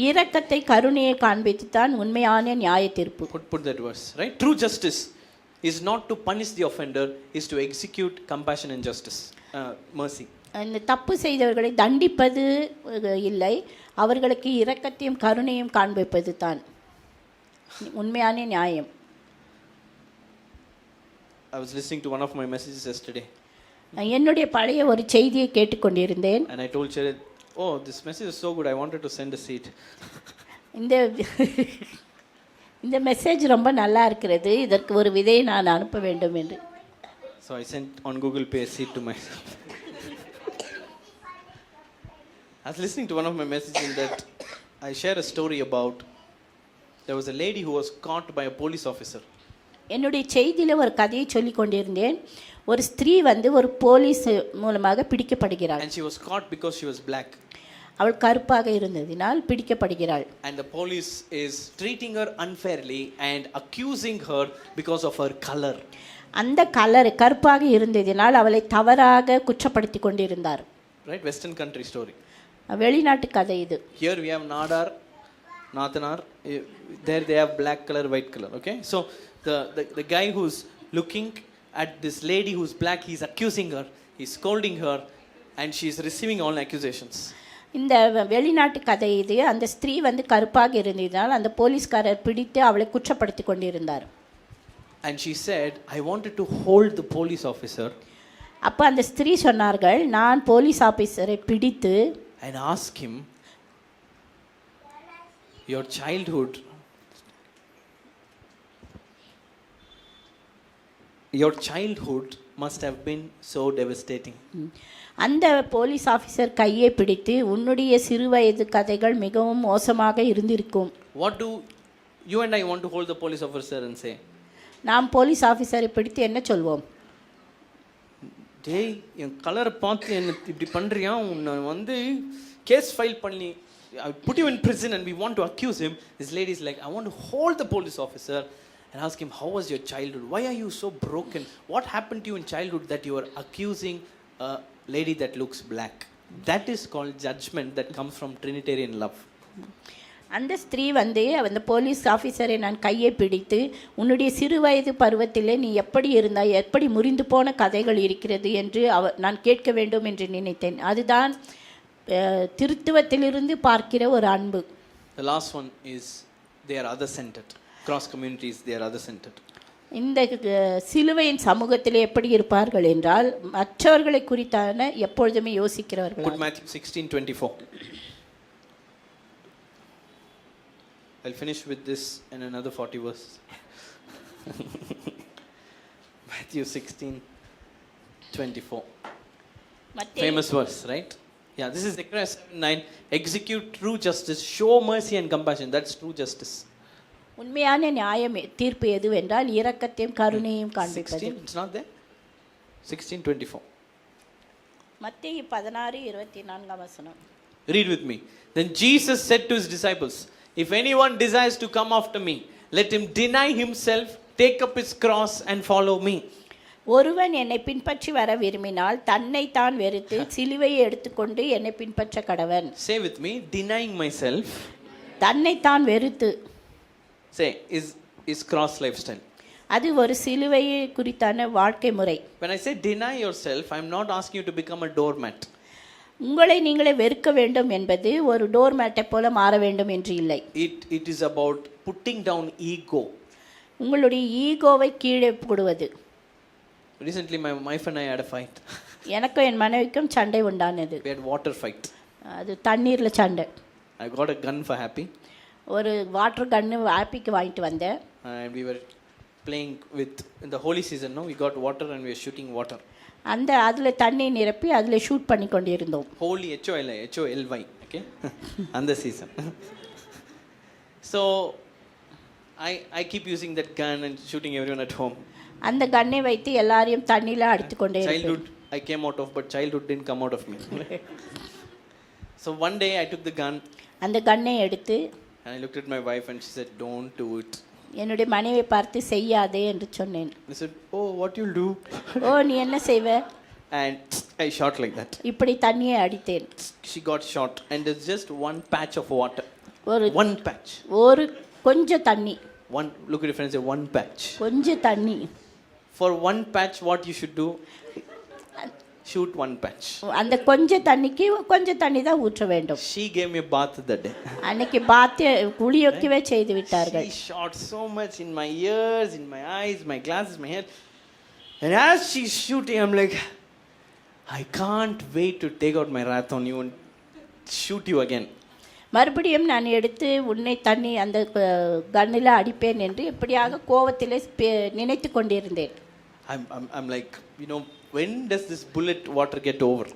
இரக்கத்தை கருணையை காண்பித்து தான் உண்மையான நியாய தீர்ப்பு. Put that verse, right? True justice is not to punish the offender, is to execute compassion and justice, mercy. இந்த தப்பு செய்தவர்களை தண்டிப்பது இல்லை, அவர்களுக்கு இரக்கத்தையும் கருணையும் காண்பிப்பது தான் உண்மையான நியாயம். I was listening to one of my messages yesterday. என்னுடைய பழைய ஒரு செய்தியை கேட்டுக்கொண்டிருந்தேன். And I told Charit, oh, this message is so good, I wanted to send a seed. இந்த மெசேஜ் ரொம்ப நல்லா இருக்கிறது, இதற்கு ஒரு விதையை நான் அனுப்ப வேண்டும் என்று. So I sent on Google Pay a seed to myself. I was listening to one of my messages in that I share a story about there was a lady who was caught by a police officer. என்னுடைய செய்தியில் ஒரு கதையை சொல்லி கொண்டிருந்தேன். ஒரு ஸ்திரீ ஒரு police மூலமாக பிடிக்கப்படுகிறாள். And she was caught because she was black. அவள் கருப்பாக இருந்ததினால் பிடிக்கப்படுகிறாள். And the police is treating her unfairly and accusing her because of her color. அந்த கருப்பாக இருந்ததினால் அவளை தவறாக குற்றப்படுத்தி கொண்டிருந்தார். Right, western country story. வெளிநாட்டு கதை இது. Here we have Nathanar, there they have black color, white color, okay? So the guy who's looking at this lady who's black, he's accusing her, he's scolding her, and she's receiving all accusations. இந்த வெளிநாட்டு கதை இது. அந்த ஸ்திரீ கருப்பாக இருந்ததால் அந்த போலீஸ்காரர் பிடித்து அவளை குற்றப்படுத்தி கொண்டிருந்தார். And she said, I wanted to hold the police officer அப்போ அந்த ஸ்திரீ சொன்னார்கள், நான் போலீஸ் ஆபீசரை பிடித்து and ask him, your childhood must have been so devastating. அந்த போலீஸ் ஆஃபீஸர் கையை பிடித்து, உன்னுடைய சிறுவயது கதைகள் மிகவும் மோசமாக இருந்திருக்கும். What do you and I want to hold the police officer and say? நாம் போலீஸ் ஆஃபீஸரை பிடித்து என்ன சொல்வோம்? டேய், என் கலரை பார்த்து என்ன இப்படி பண்ணுறியா, உன்னை வந்து கேஸ் ஃபைல் பண்ணி put you in prison and we want to accuse him. This lady is like, I want to hold the police officer and ask him, how was your childhood? Why are you so broken? What happened to you in childhood that you are accusing a lady that looks black? That is called judgment that comes from Trinitarian love. அந்த ஸ்திரீ வந்து அந்த police ஆஃபீஸரை நான் கையை பிடித்து, உன்னுடைய சிறுவயது பருவத்திலே நீ எப்படி இருந்தாய், எப்படி முறிந்து போன கதைகள் இருக்கிறது என்று நான் கேட்க வேண்டும் என்று நினைத்தேன். அதுதான் திருத்துவத்திலிருந்து பார்க்கிற ஒரு அன்பு. The last one is they are other centered. Cross communities, they are other centered. இந்த சிலுவையின் சமூகத்திலே எப்படி இருப்பார்கள் என்றால், மற்றவர்களை குறித்தான எப்பொழுதுமே யோசிக்கிறவர்கள். Put Matthew 16:24. I'll finish with this in another 40 verses. Matthew 16:24. Famous verse, right? Yeah, this is Zechariah 9. Execute true justice, show mercy and compassion. That's true justice. உண்மையான நியாயம் தீர்ப்பு எதுவென்றால் இரக்கத்தையும் கருணையும் காண்பிப்பது. It's not there. 16:24. மத்தேயு 16:24. Read with me. Then Jesus said to his disciples, if anyone desires to come after me, let him deny himself, take up his cross and follow me. ஒருவன் என்னை பின்பற்றி வர விரும்பினால் தன்னை தான் வெறுத்து சிலுவையை எடுத்துக்கொண்டு என்னை பின்பற்ற கடவன். Say with me, denying myself. தன்னை தான் வெறுத்து. Say, is cross lifestyle. அது ஒரு சிலுவையை குறித்தான வாழ்க்கை முறை. When I say deny yourself, I am not asking you to become a doormat. உங்களை நீங்களே வெறுக்க வேண்டும் என்பது ஒரு டோர் மேட்டை போல மாற வேண்டும் என்று இல்லை. It is about putting down ego. உங்களுடைய ஈகோவை கீழே போடுவது. Recently my wife and I had a fight. எனக்கும் என் மனைவிக்கும் சண்டை உண்டானது. We had water fight. அது தண்ணீர்ல சண்டை. I got a gun for Happy. ஒரு வாட்டர் கன்னு ஹாப்பிக்கு வாங்கிட்டு வந்தேன். And we were playing with in the holy season, no, we got water and we were shooting water. அந்த அதுல தண்ணி நிரப்பி அதுல ஷூட் பண்ணி கொண்டிருந்தோம். Holy HOLY, okay? And the season. So I keep using that gun and shooting everyone at home. அந்த கன்னை வைத்து எல்லாரையும் தண்ணில அடித்து கொண்டே இருப்பேன். Childhood I came out of, but childhood didn't come out of me. So one day I took the gun. அந்த கன்னை எடுத்து and I looked at my wife and she said, don't do it. என்னுடைய மனைவியை பார்த்து செய்யாதே என்று சொன்னேன். I said, oh, what you'll do? ஓ, நீ என்ன செய்வ? And I shot like that. இப்படி தண்ணியை அடித்தேன். She got shot and there's just one patch of water. One patch. ஒரு கொஞ்சம் தண்ணி. Look at your friends, say one patch. கொஞ்சம் தண்ணி. For one patch, what you should do? Shoot one patch. அந்த கொஞ்சம் தண்ணிக்கு கொஞ்சம் தண்ணி தான் ஊற்ற வேண்டும். She gave me a bath that day. அன்னைக்கு பாத் குளியொக்கவே செய்து விட்டார்கள். She shot so much in my ears, in my eyes, my glasses, my hair. And as she's shooting, I'm like, I can't wait to take out my wrath on you and shoot you again. மறுபடியும் நான் எடுத்து உன்னை தண்ணி அந்த கண்ணில் அடிப்பேன் என்று எப்படியாக கோவத்திலே நினைத்து கொண்டிருந்தேன். I'm like, when does this bullet water get over?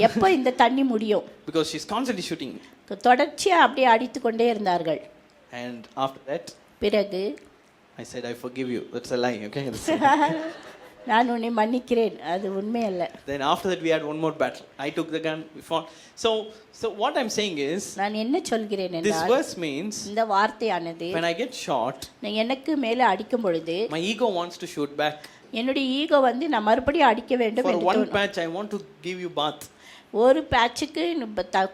எப்போ இந்த தண்ணி முடியும்? Because she's constantly shooting. தொடர்ச்சியா அப்படியே அடித்து கொண்டே இருந்தார்கள். And after that, பிறகு I said, I forgive you. That's a lie, okay? நான் உன்னை மன்னிக்கிறேன், அது உண்மை அல்ல. Then after that we had one more battle. I took the gun, we fought. So what I'm saying is, நான் என்ன சொல்கிறேன் என்றால், this verse means, இந்த வார்த்தையானது, when I get shot, நான் எனக்கு மேலே அடிக்கும் பொழுது my ego wants to shoot back. என்னுடைய ஈகோ வந்து நான் மறுபடியும் அடிக்க வேண்டும் For என்று one patch I want to give you bath. ஒரு பேட்சுக்கு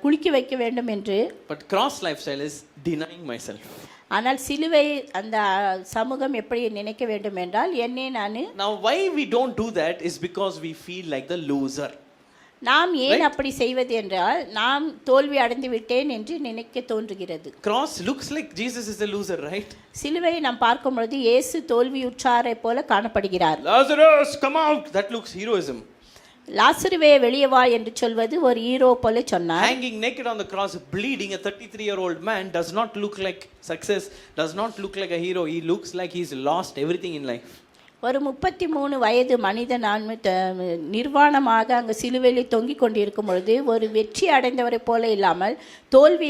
குளிக்க வைக்க வேண்டும் என்று. But cross lifestyle is denying myself. ஆனால் சிலுவை அந்த சமூகம் எப்படி நினைக்க வேண்டும் என்றால், என்னை நான். Now why we don't do that is because we feel like the loser. நாம் ஏன் அப்படி செய்வது என்றால் நாம் தோல்வி அடைந்து விட்டேன் என்று நினைக்க தோன்றுகிறது. Cross looks like Jesus is a loser, right? சிலுவையை நாம் பார்க்கும் பொழுது இயேசு தோல்வியுற்றாரை போல காணப்படுகிறார். Lazarus, come out. That looks heroism. லாசருவே வெளியே வா என்று சொல்வது ஒரு ஹீரோ போல சொன்னார். Hanging naked on the cross, bleeding, a 33-year-old man does not look like success, does not look like a hero. He looks like he's lost everything in life. ஒரு 33 வயது மனிதன் நிர்வாணமாக அங்கு சிலுவையில் தொங்கிக் கொண்டிருக்கும் பொழுது ஒரு வெற்றி அடைந்தவரை போல இல்லாமல் தோல்வி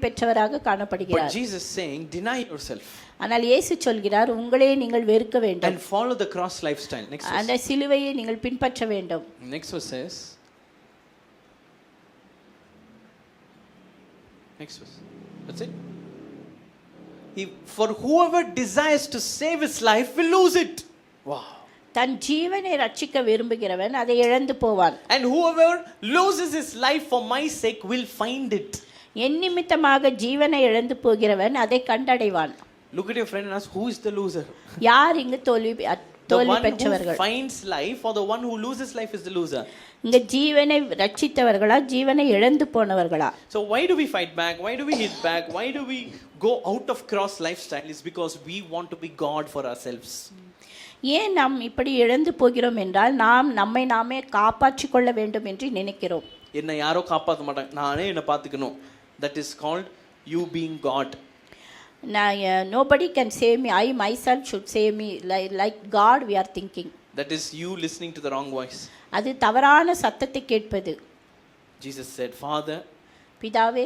பெற்றவராக காணப்படுகிறார். But Jesus saying, deny yourself. ஆனால் இயேசு சொல்கிறார், உங்களே நீங்கள் வெறுக்க வேண்டும். And follow the cross lifestyle. Next verse. அந்த சிலுவையை நீங்கள் பின்பற்ற வேண்டும். Next verse says. Next verse. That's it. For whoever desires to save his life will lose it. Wow. தன் ஜீவனை ரட்சிக்க விரும்புகிறவன் அதை இழந்து போவான். And whoever loses his life for my sake will find it. என் நிமித்தமாக ஜீவனை இழந்து போகிறவன் அதை கண்டடைவான். Look at your friend and ask, who is the loser? யார் இங்கு தோல்வி பெற்றவர்கள்? The one who finds life or the one who loses life is the loser. இங்க ஜீவனை ரட்சித்தவர்களா ஜீவனை இழந்து போனவர்களா? So why do we fight back? Why do we hit back? Why do we go out of cross lifestyle? Is because we want to be God for ourselves. ஏன் நாம் இப்படி இழந்து போகிறோம் என்றால் நாம் நம்மை நாமே காப்பாற்றிக் கொள்ள வேண்டும் என்று நினைக்கிறோம். என்னை யாரோ காப்பாற்ற மாட்டாங்க, நானே என்னை பார்த்துக்கணும். That is called you being God. Nobody can save me. I myself should save me. Like God we are thinking. That is you listening to the wrong voice. அது தவறான சத்தத்தை கேட்பது. Jesus said, Father, பிதாவே,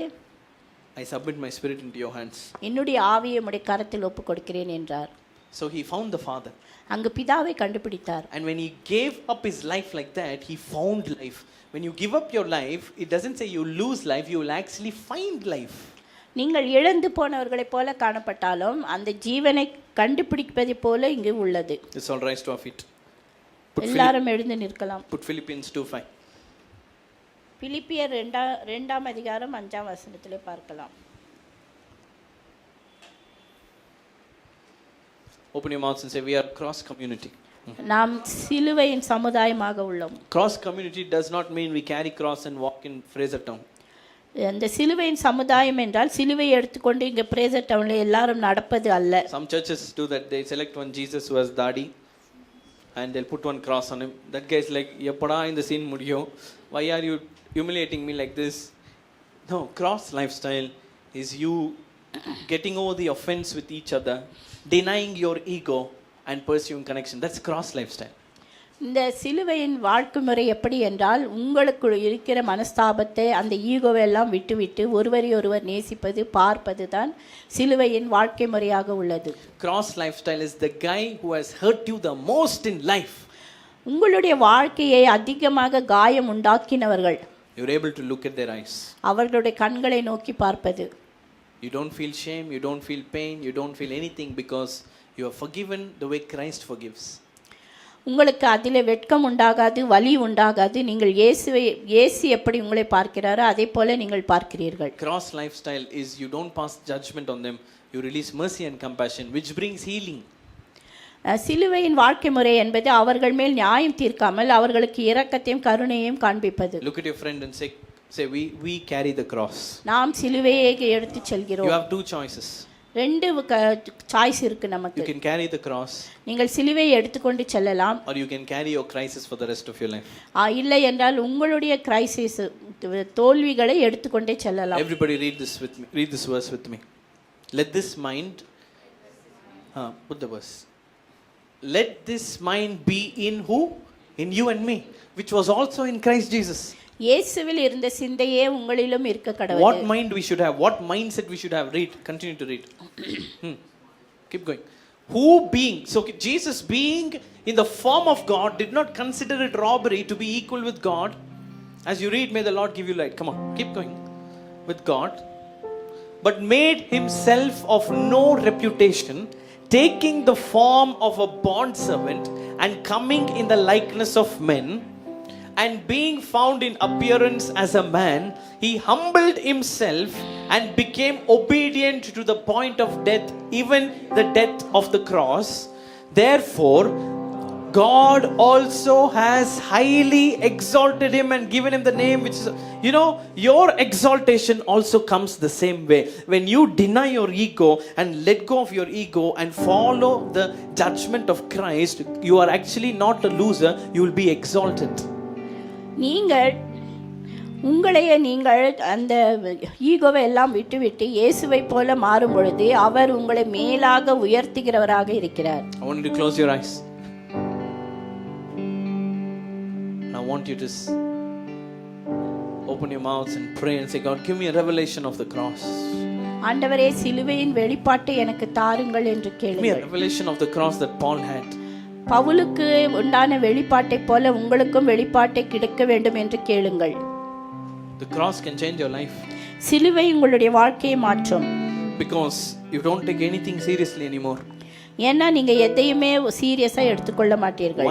I submit my spirit into your hands. என்னுடைய ஆவியை உம்முடைய கரத்தில் ஒப்புக் கொடுக்கிறேன் என்றார். So he found the Father. அங்கு பிதாவை கண்டுபிடித்தார். And when he gave up his life like that, he found life. When you give up your life, it doesn't say you lose life, you will actually find life. நீங்கள் இழந்து போனவர்களைப் போல காணப்பட்டாலும் அந்த ஜீவனை கண்டுபிடிப்பதை போல இங்கு உள்ளது. It's all rise to our feet. எல்லாரும் எழுந்து நிற்கலாம். Put Philippians 2:5. பிலிப்பியர் 2ஆம் அதிகாரம் 5ஆம் வசனத்திலே பார்க்கலாம். Open your mouths and say, we are cross community. நாம் சிலுவையின் சமுதாயமாக உள்ளோம். Cross community does not mean we carry cross and walk in Fraser Town. அந்த சிலுவையின் சமுதாயம் என்றால் சிலுவையை எடுத்துக்கொண்டு இங்கே பிரேசர் டவுன்ல எல்லாரும் நடப்பது அல்ல. Some churches do that. They select one Jesus who has dadi and they'll put one cross on him. That guy is like, எப்படா இந்த சீன் முடியும்? Why are you humiliating me like this? No, cross lifestyle is you getting over the offense with each other, denying your ego and pursuing connection. That's cross lifestyle. இந்த சிலுவையின் வாழ்க்கை முறை எப்படி என்றால் உங்களுக்கு இருக்கிற மனஸ்தாபத்தை அந்த ஈகோவை எல்லாம் விட்டுவிட்டு ஒருவரை ஒருவர் நேசிப்பது பார்ப்பது தான் சிலுவையின் வாழ்க்கை முறையாக உள்ளது. Cross lifestyle is the guy who has hurt you the most in life. உங்களுடைய வாழ்க்கையை அதிகமாக காயம் உண்டாக்கினவர்கள். You're able to look at their eyes. அவர்களுடைய கண்களை நோக்கி பார்ப்பது. You don't feel shame, you don't feel pain, you don't feel anything because you are forgiven the way Christ forgives. உங்களுக்கு அதிலே வெட்கம் உண்டாகாது, வலி உண்டாகாது. நீங்கள் இயேசு எப்படி உங்களை பார்க்கிறாரோ அதே போல நீங்கள் பார்க்கிறீர்கள். Cross lifestyle is you don't pass judgment on them, you release mercy and compassion which brings healing. சிலுவையின் வாழ்க்கை முறை என்பது அவர்கள் மேல் நியாயம் தீர்க்காமல் அவர்களுக்கு இரக்கத்தையும் கருணையையும் காண்பிப்பது. Look at your friend and say we carry the cross. நாம் சிலுவையை எடுத்து செல்கிறோம். You have two choices. ரெண்டு சாய்ஸ் இருக்கு நமக்கு. You can carry the cross. நீங்கள் சிலுவையை எடுத்துக்கொண்டு செல்லலாம். Or you can carry your crisis for the rest of your life. இல்லை என்றால் உங்களுடைய கிரைசிஸ் தோல்விகளை எடுத்துக்கொண்டே செல்லலாம். Everybody read this with me. Read this verse with me. Let this mind put the verse. Let this mind be in who? In you and me, which was also in Christ Jesus. இயேசுவில் இருந்த சிந்தையே உங்களிலும் இருக்க கடவுளே. What mind we should have, what mindset we should have. Read, continue to read. Keep going. Who being, so Jesus being in the form of God did not consider it robbery to be equal with God. As you read, may the Lord give you light. Come on, keep going. With God, but made himself of no reputation, taking the form of a bondservant and coming in the likeness of men, and being found in appearance as a man, he humbled himself and became obedient to the point of death, even the death of the cross. Therefore, God also has highly exalted him and given him the name which is, you know, your exaltation also comes the same way. When you deny your ego and let go of your ego and follow the judgment of Christ, you are actually not a loser, you will be exalted. நீங்கள் உங்களையே நீங்கள் அந்த ஈகோவை எல்லாம் விட்டுவிட்டு இயேசுவை போல மாறும் பொழுது அவர் உங்களை மேலாக உயர்த்துகிறவராக இருக்கிறார். I want you to close your eyes. I want you to open your mouths and pray and say, God, give me a revelation of the cross. ஆண்டவரே சிலுவையின் வெளிப்பாட்டை எனக்கு தாருங்கள் என்று Give me a கேளுங்கள். revelation of the cross that Paul had. பவுலுக்கு உண்டான வெளிப்பாட்டை போல உங்களுக்கும் வெளிப்பாட்டை கிடைக்க வேண்டும் என்று கேளுங்கள். The cross can change your life சிலுவை உங்களுடைய வாழ்க்கையை மாற்றும். because you don't take anything seriously anymore. ஏன்னா நீங்க எதையுமே சீரியஸா எடுத்துக்கொள்ள மாட்டீர்கள்.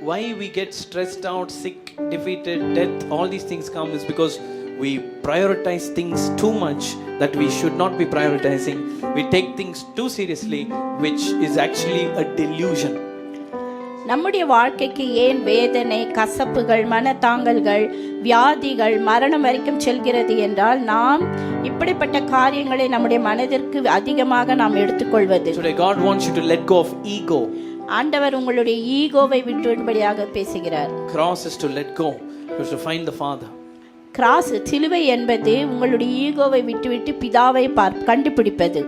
Why we get stressed out, sick, defeated, death, all these things come is because we prioritize things too much that we should not be prioritizing. We take things too seriously, which is actually a delusion. நம்முடைய வாழ்க்கைக்கு ஏன் வேதனை, கசப்புகள், மனத்தாங்கல்கள், வியாதிகள், மரணம் வரைக்கும் செல்கிறது என்றால் நாம் இப்படிப்பட்ட காரியங்களை நம்முடைய மனதிற்கு அதிகமாக நாம் எடுத்துக்கொள்வது. Today God wants you to let go of ego. ஆண்டவர் உங்களுடைய ஈகோவை விட்டுவிடும்படியாக பேசுகிறார். Cross is to let go, to find the Father. Cross சிலுவை என்பது உங்களுடைய ஈகோவை விட்டுவிட்டு பிதாவை கண்டுபிடிப்பது.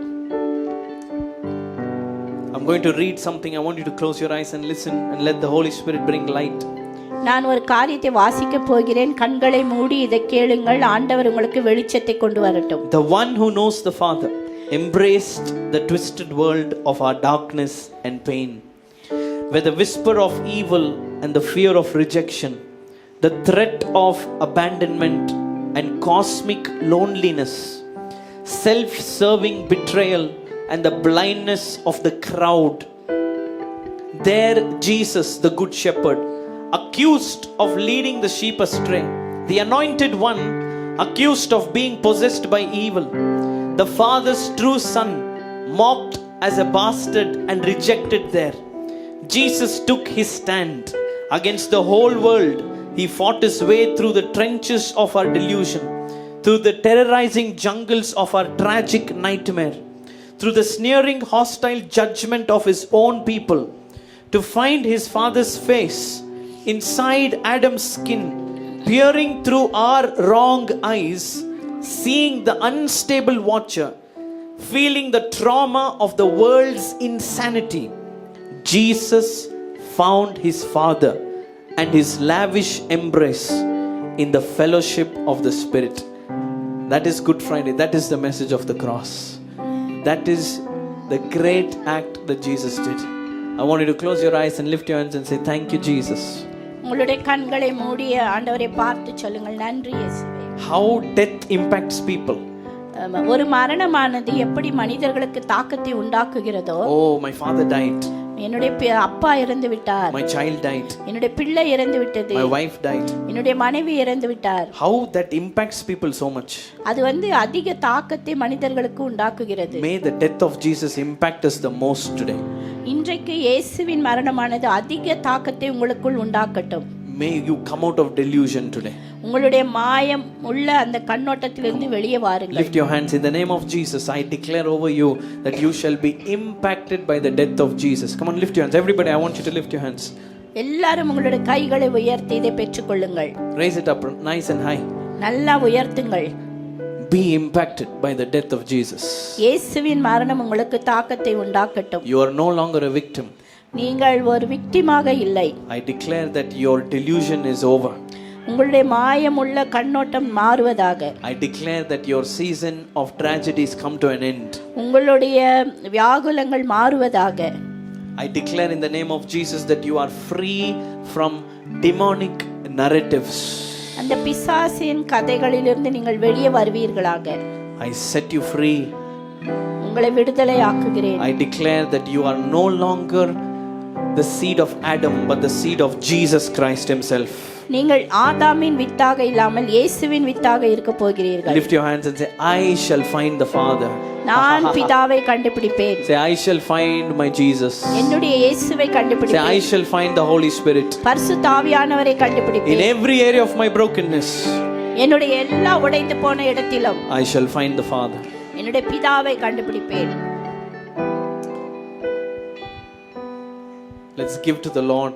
I'm going to read something. I want you to close your eyes and listen and let the Holy Spirit bring light. நான் ஒரு காரியத்தை வாசிக்க போகிறேன், கண்களை மூடி இதை கேளுங்கள். ஆண்டவர் உங்களுக்கு வெளிச்சத்தை கொண்டு வரட்டும். The one who knows the Father embraced the twisted world of our darkness and pain, where the whisper of evil and the fear of rejection, the threat of abandonment and cosmic loneliness, self-serving betrayal and the blindness of the crowd. There Jesus, the good shepherd, accused of leading the sheep astray, the anointed one, accused of being possessed by evil, the Father's true Son, mocked as a bastard and rejected there. Jesus took his stand against the whole world. He fought his way through the trenches of our delusion, through the terrorizing jungles of our tragic nightmare, through the sneering hostile judgment of his own people, to find his Father's face inside Adam's skin, peering through our wrong eyes, seeing the unstable watcher, feeling the trauma of the world's insanity. Jesus found his Father and his lavish embrace in the fellowship of the Spirit. That is Good Friday. That is the message of the cross. That is the great act that Jesus did. I want you to close your eyes and lift your hands and say, thank you, Jesus. உங்களுடைய கண்களை மூடி ஆண்டவரை பார்த்து சொல்லுங்கள், நன்றி இயேசுவே. How death impacts people. ஒரு மரணமானது எப்படி மனிதர்களுக்கு தாக்கத்தை உண்டாக்குகிறதோ, Oh, my father died. என்னுடைய அப்பா இறந்து விட்டார், My child died. என்னுடைய பிள்ளை இறந்து விட்டது, My wife died. என்னுடைய மனைவி இறந்து விட்டார். How that impacts people so much. அது அதிக தாக்கத்தை மனிதர்களுக்கு உண்டாக்குகிறது. May the death of Jesus impact us the most today. இன்றைக்கு இயேசுவின் மரணமானது அதிக தாக்கத்தை உங்களுக்குள் உண்டாக்கட்டும். May you come out of delusion today. உங்களுடைய மாயம் உள்ள அந்த கண்ணோட்டத்திலிருந்து வெளியே வாருங்கள். Lift your hands in the name of Jesus. I declare over you that you shall be impacted by the death of Jesus. Come on, lift your hands. Everybody, I want you to lift your hands. எல்லாரும் உங்களுடைய கைகளை உயர்த்தி இதை பெற்றுக்கொள்ளுங்கள். Raise it up nice and high. நல்லா உயர்த்துங்கள். Be impacted by the death of Jesus. இயேசுவின் மரணம் உங்களுக்கு தாக்கத்தை உண்டாக்கட்டும். You are no longer a victim. நீங்கள் ஒரு விக்டிமாக இல்லை. I declare that your delusion is over. உங்களுடைய மாயமுள்ள கண்ணோட்டம் மாறுவதாக. I declare that your season of tragedies come to an end. உங்களுடைய வியாகுலங்கள் மாறுவதாக. I declare in the name of Jesus that you are free from demonic narratives. அந்த பிசாசின் கதைகளிலிருந்து நீங்கள் வெளியே வருவீர்களாக. I set you free. உங்களை விடுதலை ஆக்குகிறேன். I declare that you are no longer the seed of Adam, but the seed of Jesus Christ himself. நீங்கள் ஆதாமின் வித்தாக இல்லாமல் இயேசுவின் வித்தாக இருக்க போகிறீர்கள். Lift your hands and say, I shall find the Father. நான் பிதாவை கண்டுபிடிப்பேன். Say, I shall find my Jesus. என்னுடைய இயேசுவை Say, கண்டுபிடிப்பேன். I shall find the Holy Spirit. பரிசுத்த ஆவியானவரை கண்டுபிடிப்பேன். In every area of my brokenness, என்னுடைய எல்லா உடைந்து போன இடத்திலும் I shall find the Father. என்னுடைய பிதாவை கண்டுபிடிப்பேன். Let's give to the Lord